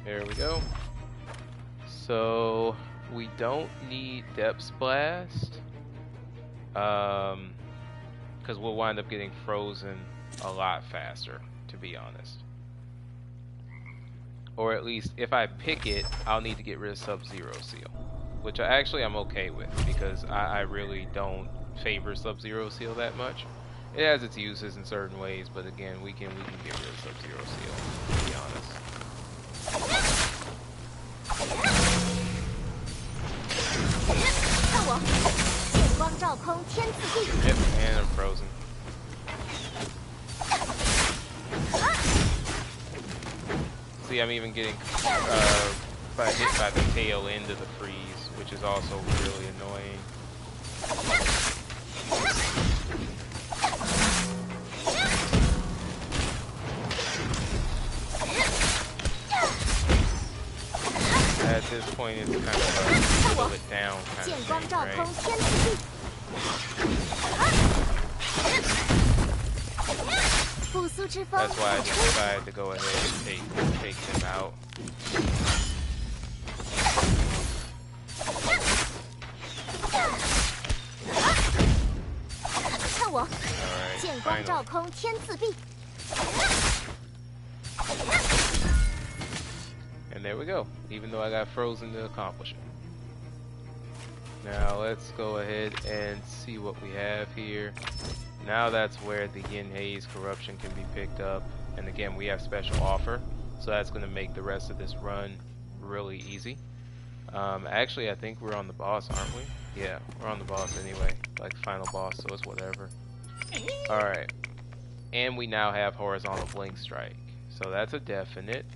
There we go. So we don't need Depths Blast. Because we'll wind up getting frozen a lot faster, to be honest. Or at least, if I pick it, I'll need to get rid of Sub-Zero Seal. which I'm okay with because I really don't favor Sub-Zero Seal that much. It has its uses in certain ways, but again, we can get rid of Sub-Zero Seal, to be honest. Yep, and I'm frozen. See, I'm even getting hit by the tail end of the freeze, which is also really annoying. At this point, it's kind of a slow it down kind of thing, right? That's why I decided to go ahead and take him out. Alright, finally. And there we go, even though I got frozen to accomplish it. Now let's go ahead and see what we have here. Now that's where the Yin Haze corruption can be picked up. And again, we have special offer, so that's going to make the rest of this run really easy. Actually, I think we're on the boss, aren't we? Yeah, we're on the boss anyway, like final boss, so it's whatever. Alright, and we now have horizontal blink strike, so that's a definite.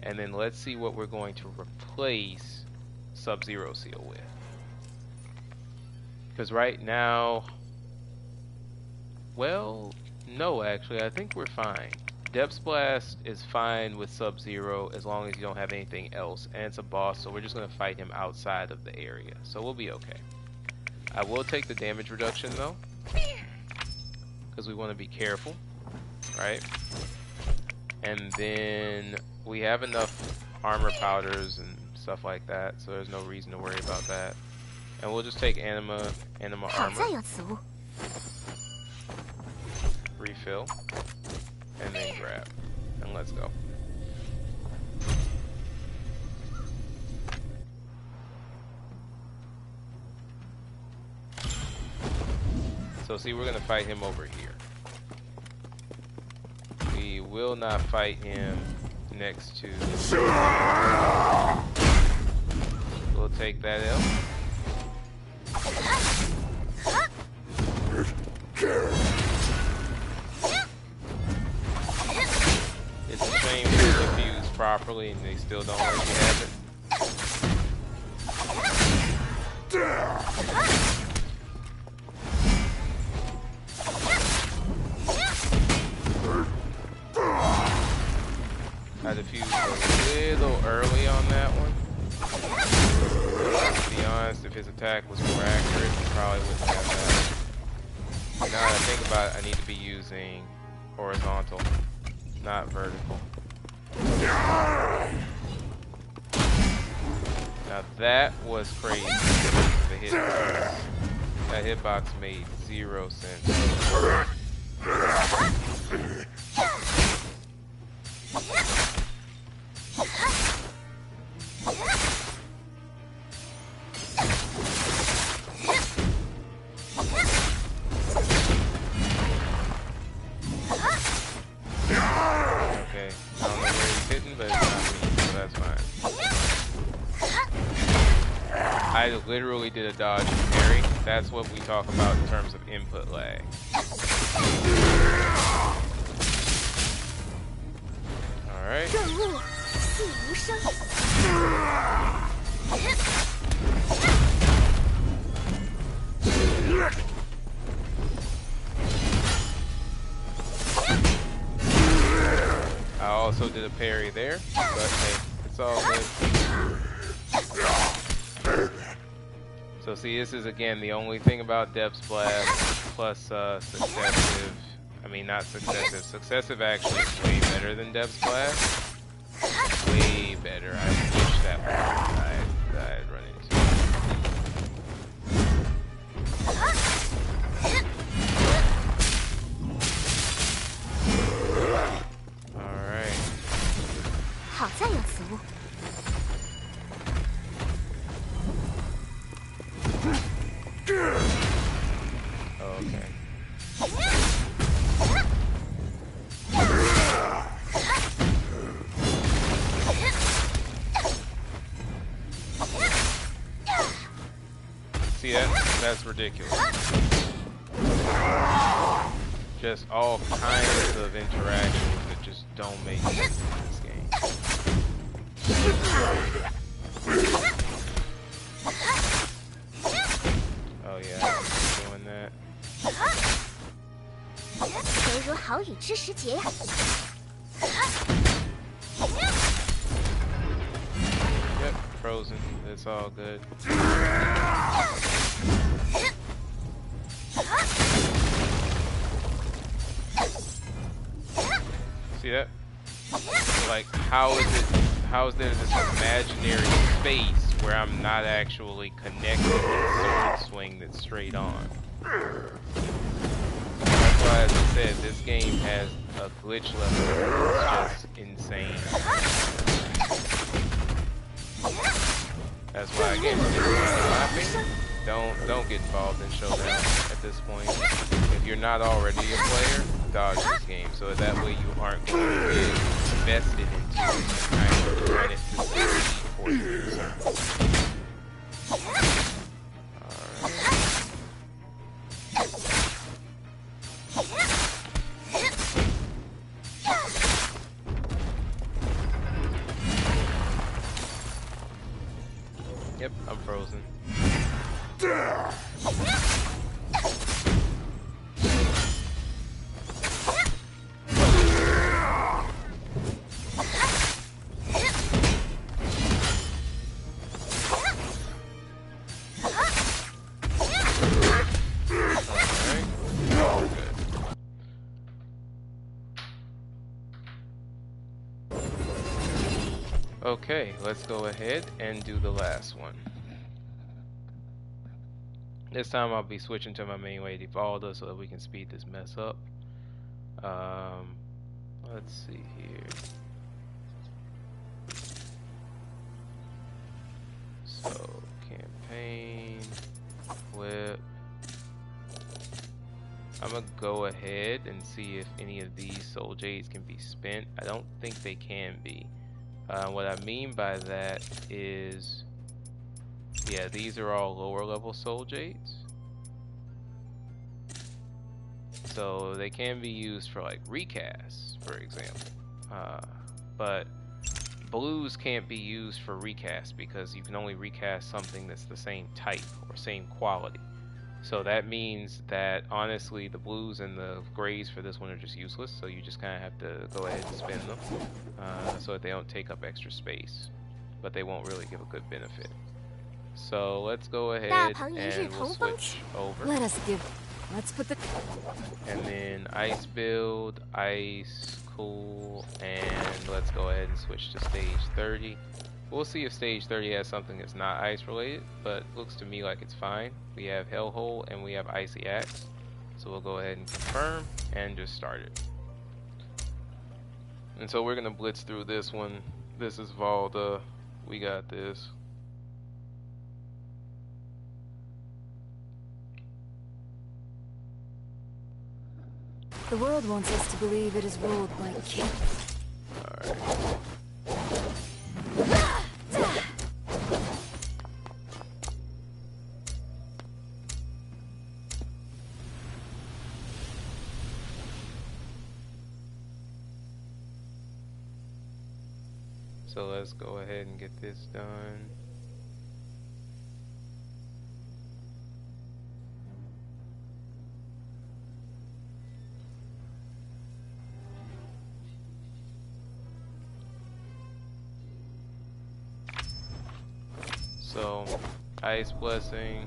And then let's see what we're going to replace Sub-Zero Seal with. Because right now, well, no, actually, I think we're fine. Depths Blast is fine with Sub-Zero as long as you don't have anything else, and it's a boss, so we're just going to fight him outside of the area, so we'll be okay. I will take the damage reduction though, because we want to be careful, right? And then we have enough armor powders and stuff like that, so there's no reason to worry about that. And we'll just take anima armor, refill, and then grab, and let's go. So see, we're gonna fight him over here. We will not fight him next to. We'll take that L. It's a shame we confused properly and they still don't let you have it. I defused a little early on that one. To be honest, if his attack was more accurate, he probably wouldn't have that. Now that I think about it, I need to be using horizontal, not vertical. Now that was crazy. The hitbox. That hitbox made 0 sense. I literally did a dodge and parry. That's what we talk about in terms of input lag. Alright. I also did a parry there, but hey, it's all good. So see, this is again the only thing about Depths Blast plus successive. I mean, not successive. Successive actually is way better than Depths Blast. Way better. I wish that I'd run into. All right. Okay. See that? That's ridiculous. Just all kinds of interactions that just don't make sense in this game. Oh yeah, I'm doing that. 犹如好雨知时节呀。 Yep, frozen. It's all good. See that? Like, how is there this imaginary space where I'm not actually connecting the sword swing that's straight on? That's why, as I said, this game has a glitch level that's just insane. That's why, again, if you're laughing, don't get involved in Showdown at this point. If you're not already a player, dodge this game, so that way you aren't going to get invested into it and kind of run it to succeed for your concern. Yep, I'm frozen. Okay, let's go ahead and do the last one. This time I'll be switching to my main way default so that we can speed this mess up. Let's see here. So, campaign, whip. I'm gonna go ahead and see if any of these soul jades can be spent. I don't think they can be. What I mean by that is, yeah, these are all lower level soul jades. So they can be used for like recasts, for example. But blues can't be used for recast because you can only recast something that's the same type or same quality. So that means that honestly the blues and the grays for this one are just useless, so you just kind of have to go ahead and spin them so that they don't take up extra space, but they won't really give a good benefit. So let's go ahead and we'll switch over. Let's put the... And then ice build, ice, cool, and let's go ahead and switch to stage 30. We'll see if stage 30 has something that's not ice related, but looks to me like it's fine. We have Hellhole and we have Icy Axe. So we'll go ahead and confirm and just start it. And so we're gonna blitz through this one. This is Valda. We got this. The world wants us to believe it is ruled by kings. Alright. So let's go ahead and get this done. So, Ice Blessing,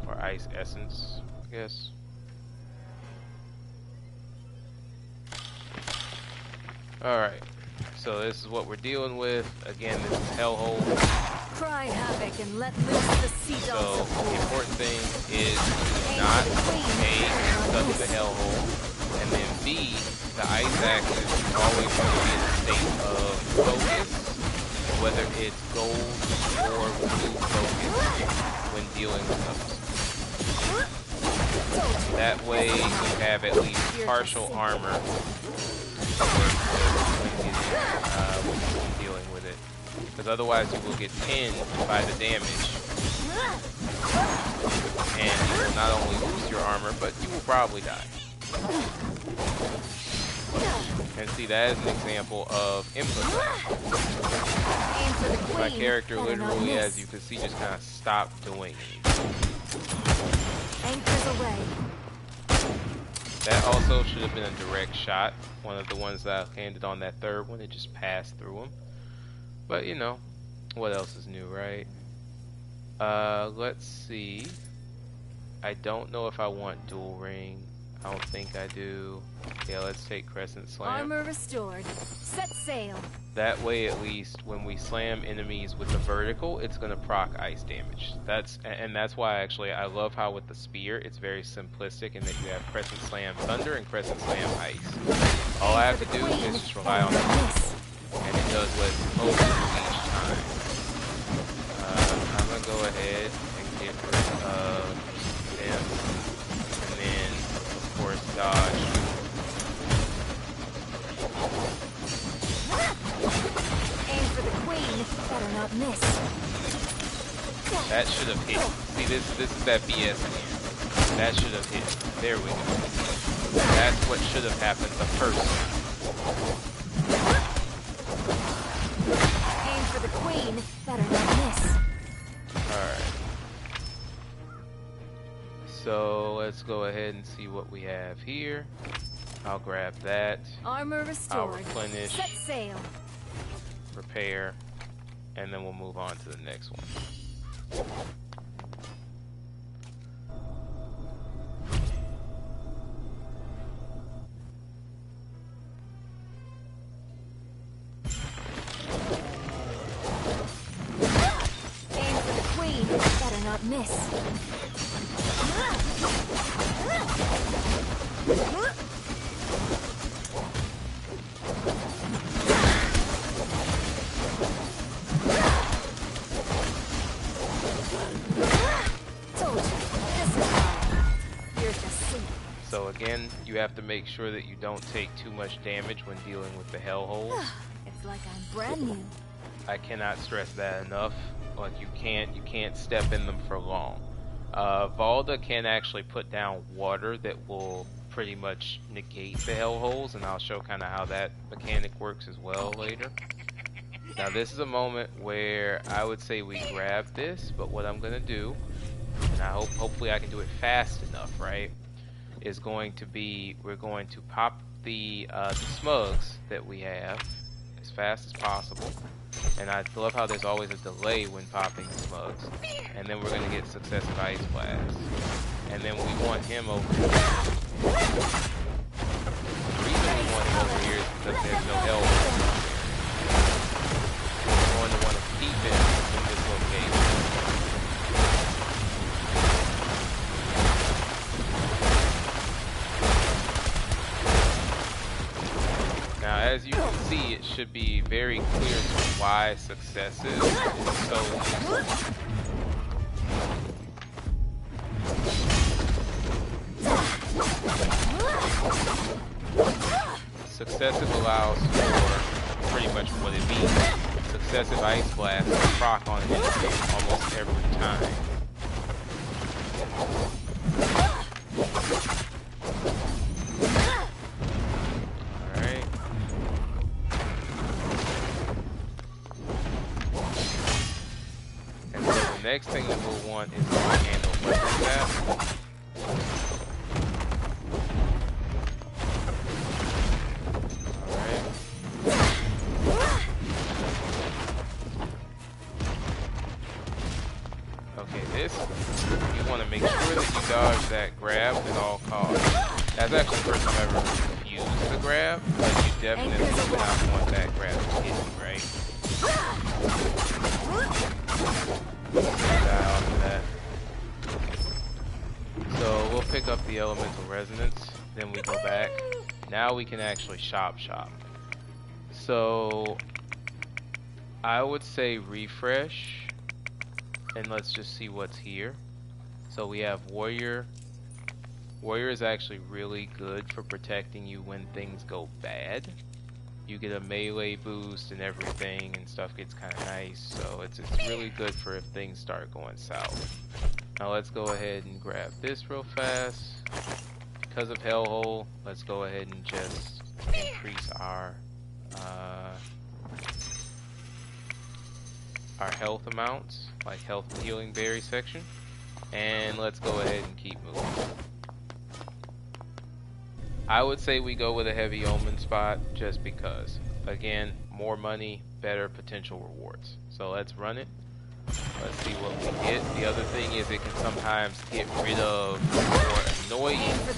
or Ice Essence, I guess. Alright, so this is what we're dealing with. Again, this is Hellhole. Cry havoc and let loose the sea dogs of So, the war. important thing is not A, stuck in the Hellhole, and then B, the Ice Axis is always going to be in a state of focus, whether it's gold or blue focus when dealing with a That way you have at least partial armor when dealing with it. Because otherwise you will get pinned by the damage. And you will not only lose your armor, but you will probably die. And see, that is an example of input lag. My character literally, as you can see, just kind of stopped doing anything. Anchors away. That also should have been a direct shot. One of the ones that I landed on that third one, it just passed through him. But you know, what else is new, right? Let's see. I don't know if I want dual ring. I don't think I do. Yeah, let's take Crescent Slam. Armor restored. Set sail. That way, at least, when we slam enemies with the vertical, it's gonna proc ice damage. That's why actually I love how with the spear it's very simplistic in that you have Crescent Slam Thunder and Crescent Slam Ice. All I have to do is just rely on the vertical, and it does what it's supposed to do each time. I'm gonna go ahead and get rid of them, and then of course dodge. Aim for the queen. Better not miss. That should have hit. See, this is that BS again. That should have hit. There we go. That's what should have happened the first time. Aim for the queen. Better not miss. Alright. So let's go ahead and see what we have here. I'll grab that. Armor I'll restored. replenish, Set sail. repair, and then we'll move on to the next one. Aim for the queen. Better not miss. Told you. This is hard. You're just sinking. So again, you have to make sure that you don't take too much damage when dealing with the hellholes. It's like I'm brand new. I cannot stress that enough. Like you can't step in them for long. Valda can actually put down water that will pretty much negate the hellholes, and I'll show kind of how that mechanic works as well later. Now this is a moment where I would say we grab this, but what I'm gonna do, and I hopefully I can do it fast enough, right? Is going to be we're going to pop the smugs that we have as fast as possible. And I love how there's always a delay when popping smugs. And then we're going to get successive ice blasts. And then we want him over here. The reason we want him over here is because there's no hell. We're going to want to keep him in this location. Now, as you can see, it should be very clear why successive is so useful. Successive allows for pretty much what it means. Successive ice blast proc on an enemy almost every time. Next thing that we'll want is to handle weapon fast. Alright. Okay, this, you want to make sure that you dodge that grab at all costs. That's actually the first time I've ever refused the grab, but you definitely do not want that grab to hit you, right? That. So we'll pick up the elemental resonance, then we go back. Now we can actually shop. So I would say refresh, and let's just see what's here. So we have warrior, Warrior is actually really good for protecting you when things go bad. You get a melee boost and everything, and stuff gets kind of nice. So it's really good for if things start going south. Now let's go ahead and grab this real fast. Because of Hellhole, let's go ahead and just increase our health amounts, like health and healing berry section. And let's go ahead and keep moving. I would say we go with a heavy omen spot just because. Again, more money, better potential rewards. So let's run it. Let's see what we get. The other thing is it can sometimes get rid of more annoying omens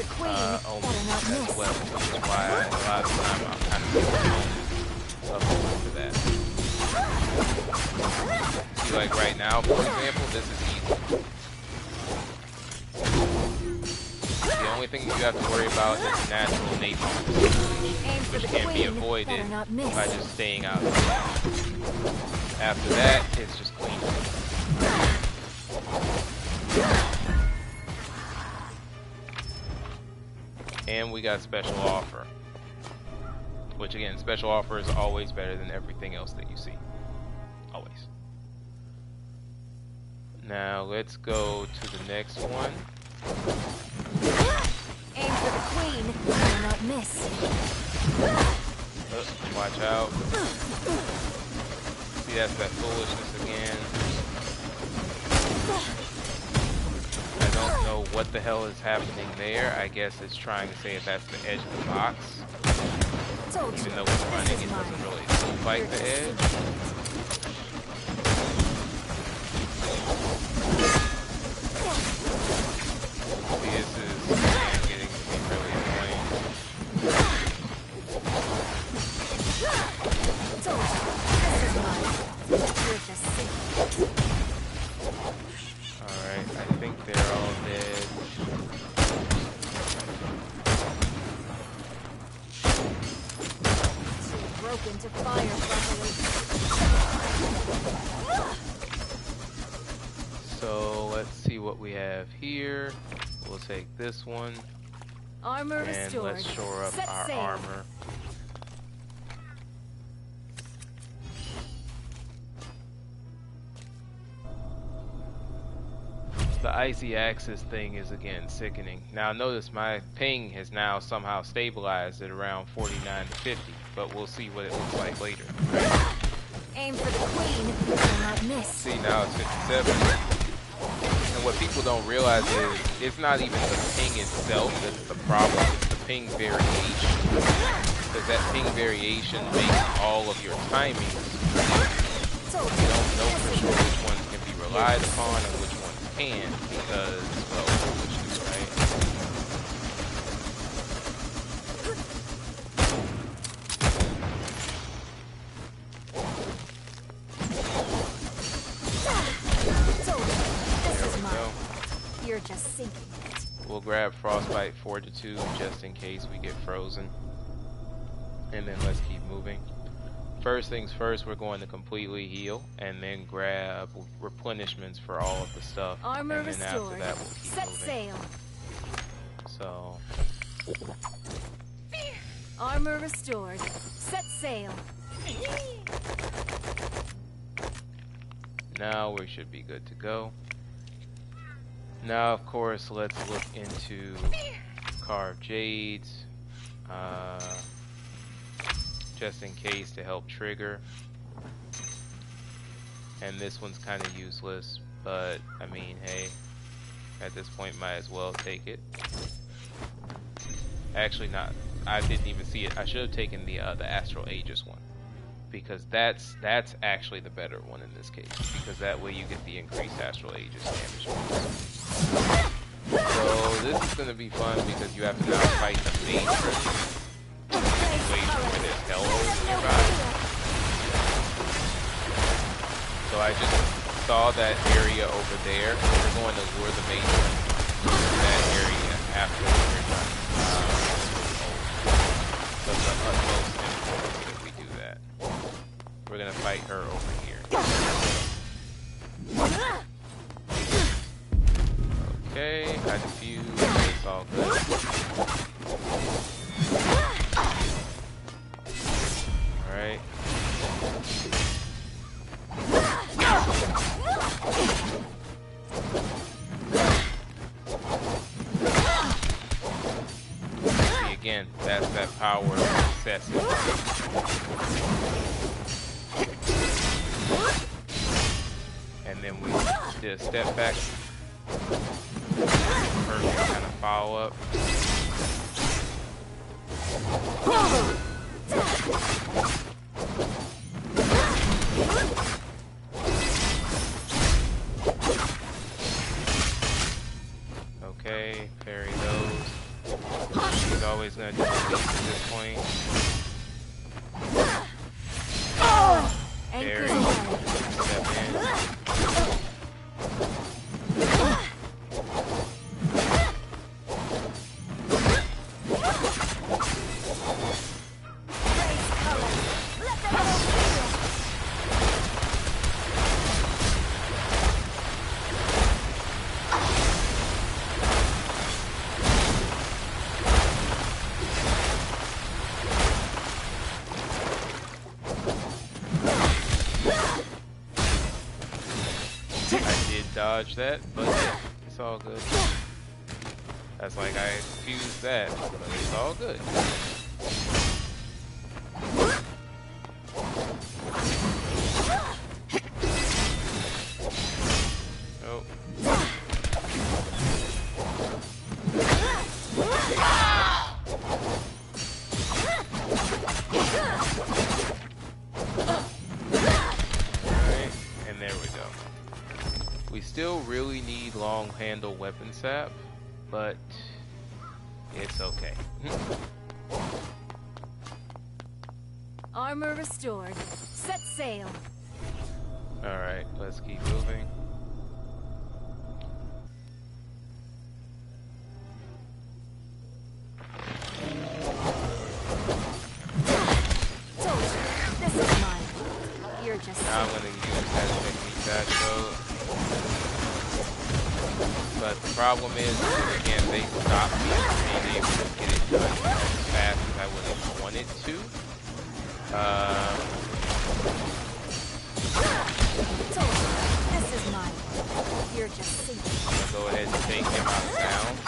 as well, which is why a lot of the time I'm kind of giving omens for that. See, like right now, for example, this is easy. The only thing you have to worry about is natural napalm, which can be avoided by just staying out of the way. After that, it's just clean. And we got special offer. Which again, special offer is always better than everything else that you see. Always. Now let's go to the next one. Aim for the queen, do not miss. Watch out. See, that's that foolishness again. I don't know what the hell is happening there. I guess it's trying to say if that's the edge of the box. Even though it's running, it doesn't really fight the edge. This is getting to be really annoying. Alright, I think they're all dead. Too broken to fire properly. So let's see what we have here. We'll take this one. Armor and restored. let's shore up Set our sail. armor. The icy axis thing is again sickening. Now notice my ping has now somehow stabilized at around 49 to 50, but we'll see what it looks like later. Aim for the queen, do not miss. See, now it's 57. And what people don't realize is it's not even the ping itself that's the problem, it's the ping variation. Because that ping variation makes all of your timings. You don't know for sure which ones can be relied upon and which ones can, because, well, foolishness, right? You're just sinking it. We'll grab Frostbite Fortitude just in case we get frozen. And then let's keep moving. First things first, we're going to completely heal and then grab replenishments for all of the stuff. Armor and then restored. after that we'll keep Set moving. sail. So Armor restored. Set sail. now we should be good to go. Now, of course, let's look into Carved Jades, just in case to help trigger. And this one's kind of useless, but I mean, hey, at this point, might as well take it. Actually, not. I didn't even see it. I should have taken the Astral Aegis one, because that's actually the better one in this case, because that way you get the increased Astral Aegis damage. So this is going to be fun because you have to now fight the main person in a situation where there's hellholes nearby. So I just saw that area over there. We're going to lure the main person to that area after we're done. But the utmost importance that we do that. We're going to fight her over here. Okay, I defuse this It's all good. Alright. See, again, that's that power of excessive. And then we did a step back. First kind of follow up. Okay, parry those. He's always gonna do the least at this point. Parry, step in. Dodge that, but yeah, it's all good. That's like I fused that, but it's all good. Oh. Alright, and there we go. We still really need long handle weapon sap, but it's okay. Armor restored. Set sail. Alright, let's keep moving. This is mine. You're just Now I'm going to use that technique that showed. But the problem is, again, they stopped me from being able to get it done as fast as I would have wanted to. This is mine. You're just sinking. I'm going to go ahead and take him out of bounds.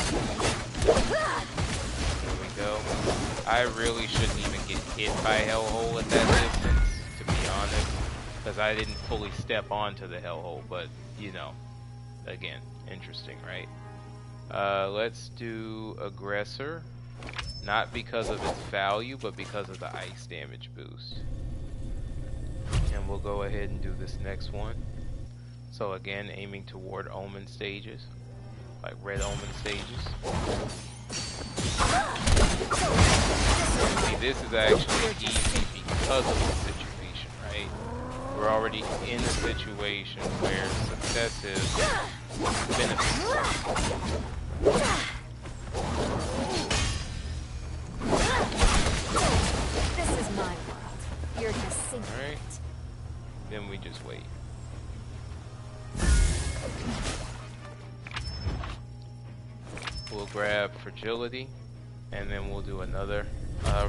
There we go. I really shouldn't even get hit by Hellhole at that distance, to be honest. Because I didn't fully step onto the Hellhole, but, you know, again. Interesting, right? Let's do Aggressor. Not because of its value, but because of the ice damage boost. And we'll go ahead and do this next one. So again, aiming toward Omen stages. Like red Omen stages. See, this is actually easy because of the situation, right? We're already in a situation where successive benefits. This is my world. You're just sinking. Alright. Then we just wait. We'll grab Fragility, and then we'll do another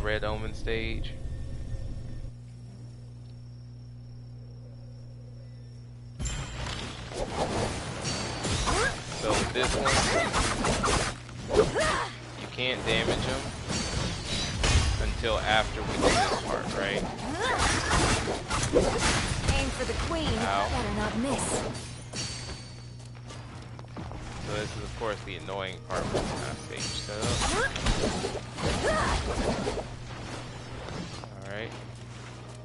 Red Omen stage. So with this one, you can't damage him until after we do this part, right? Aim for the queen. Ow. Better not miss. So this is of course the annoying part with this kind of stage setup. Alright.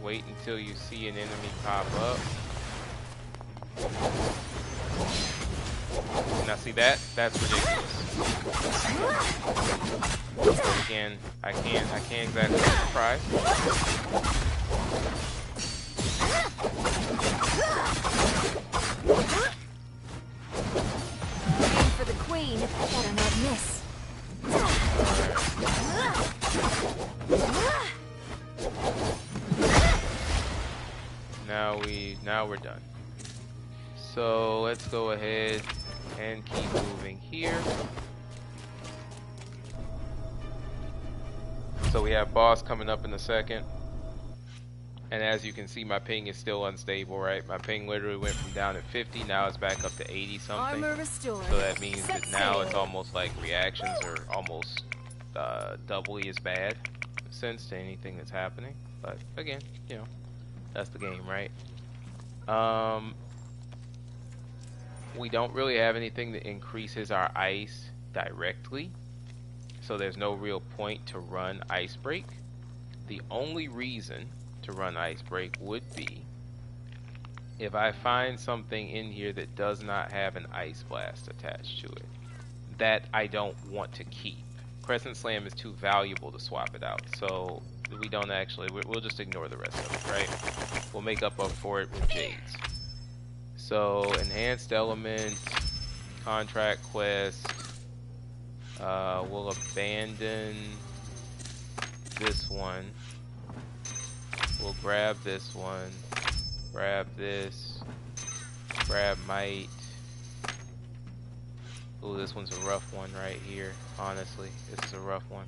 Wait until you see an enemy pop up. Now see that? That's ridiculous. Again, I can't exactly be surprised. Aim for the queen. Better not miss. Now we're done. So let's go ahead and keep moving here. So we have boss coming up in a second. And as you can see, my ping is still unstable, right? My ping literally went from down at 50, now it's back up to 80 something. Armor restored. So that means Set that now sail. it's almost like reactions are almost doubly as bad sense to anything that's happening. But again, you know, that's the game, right? We don't really have anything that increases our ice directly, so there's no real point to run Ice Break. The only reason to run Ice Break would be if I find something in here that does not have an Ice Blast attached to it that I don't want to keep. Crescent Slam is too valuable to swap it out, so we don't actually, we'll just ignore the rest of it, right? We'll make up for it with Jades. So, Enhanced Element, Contract Quest, we'll abandon this one. We'll grab this one, grab this, grab Might. Ooh, this one's a rough one right here, honestly. This is a rough one.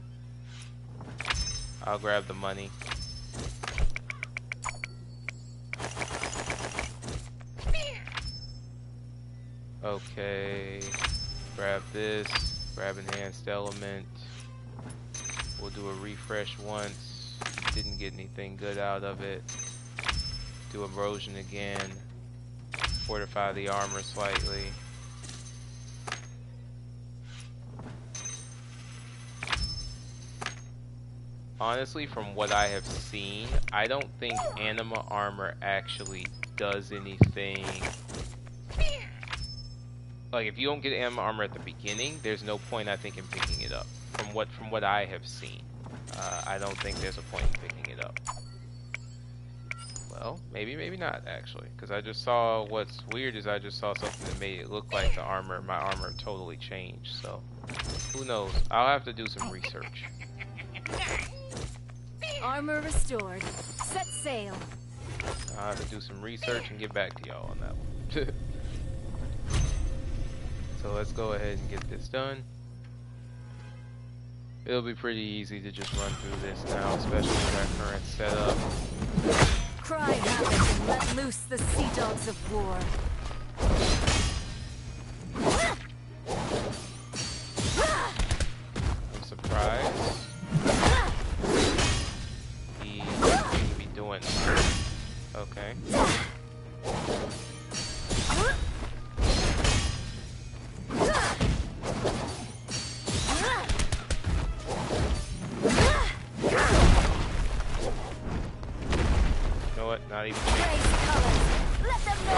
I'll grab the money. Okay, grab this, grab Enhanced Element. We'll do a refresh once. Didn't get anything good out of it. Do Erosion again. Fortify the armor slightly. Honestly, from what I have seen, I don't think Anima armor actually does anything. Like, if you don't get Anima armor at the beginning, there's no point, I think, in picking it up. From what I have seen, I don't think there's a point in picking it up. Well, maybe not actually, because I just saw, what's weird is I just saw something that made it look like my armor totally changed. So, who knows? I'll have to do some research. Armor restored. Set sail. I'll have to do some research and get back to y'all on that one. So let's go ahead and get this done. It'll be pretty easy to just run through this now, especially with our current setup. Cry havoc and let loose the sea dogs of war. I'm surprised he seems to be doing that. Okay. Not even Let them know.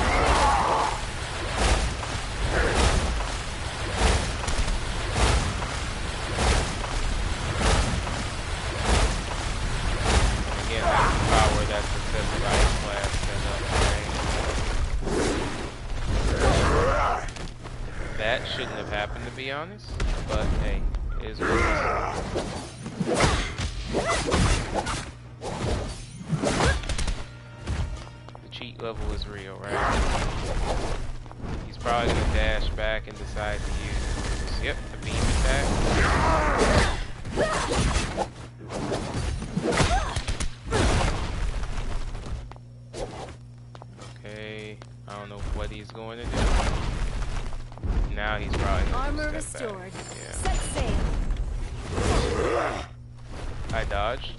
again, that's the power that's excessive ice blast and that shouldn't have happened, to be honest, but hey, it is what it is. Level is real, right? He's probably gonna dash back and decide to use, yep, the beam attack. Okay, I don't know what he's going to do. Now he's probably gonna Armor step restored. back. Yeah. Set sail. I dodged.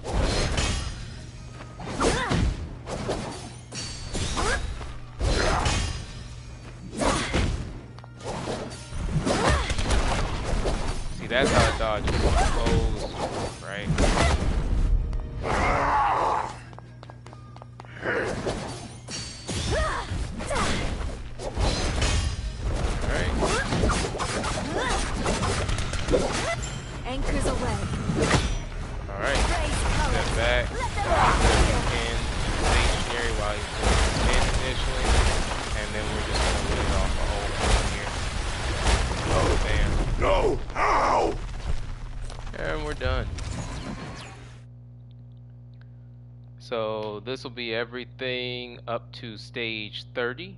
That's how a dodge is supposed to, right? Anchors away. Alright. Step back. And stationary while he's doing his spin initially. And then we're just gonna win off a whole thing here. Oh, bam. No! How? And we're done. So this will be everything up to stage 30.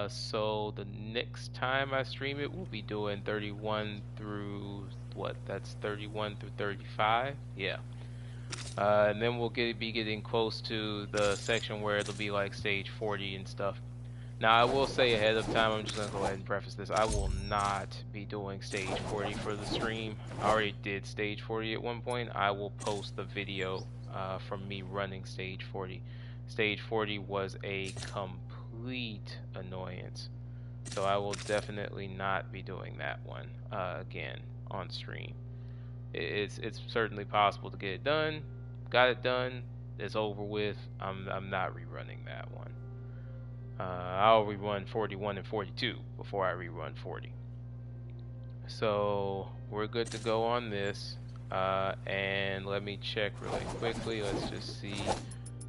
So the next time I stream it, we'll be doing 31 through what? That's 31 through 35. Yeah. And then we'll be getting close to the section where it'll be like stage 40 and stuff. Now I will say ahead of time, I'm just gonna go ahead and preface this, I will not be doing stage 40 for the stream. I already did stage 40 at one point. I will post the video from me running stage 40. Stage 40 was a complete annoyance, so I will definitely not be doing that one again on stream. It's certainly possible to get it done. Got it done. It's over with. I'm not rerunning that one. I'll rerun 41 and 42 before I rerun 40. So we're good to go on this. And let me check really quickly. Let's just see.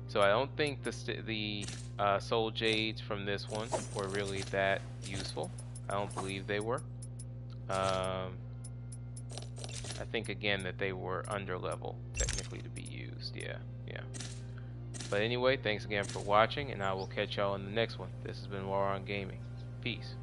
So I don't think the soul jades from this one were really that useful. I don't believe they were. I think again that they were under level technically to be used. Yeah. But anyway, thanks again for watching, and I will catch y'all in the next one. This has been War on Gaming. Peace.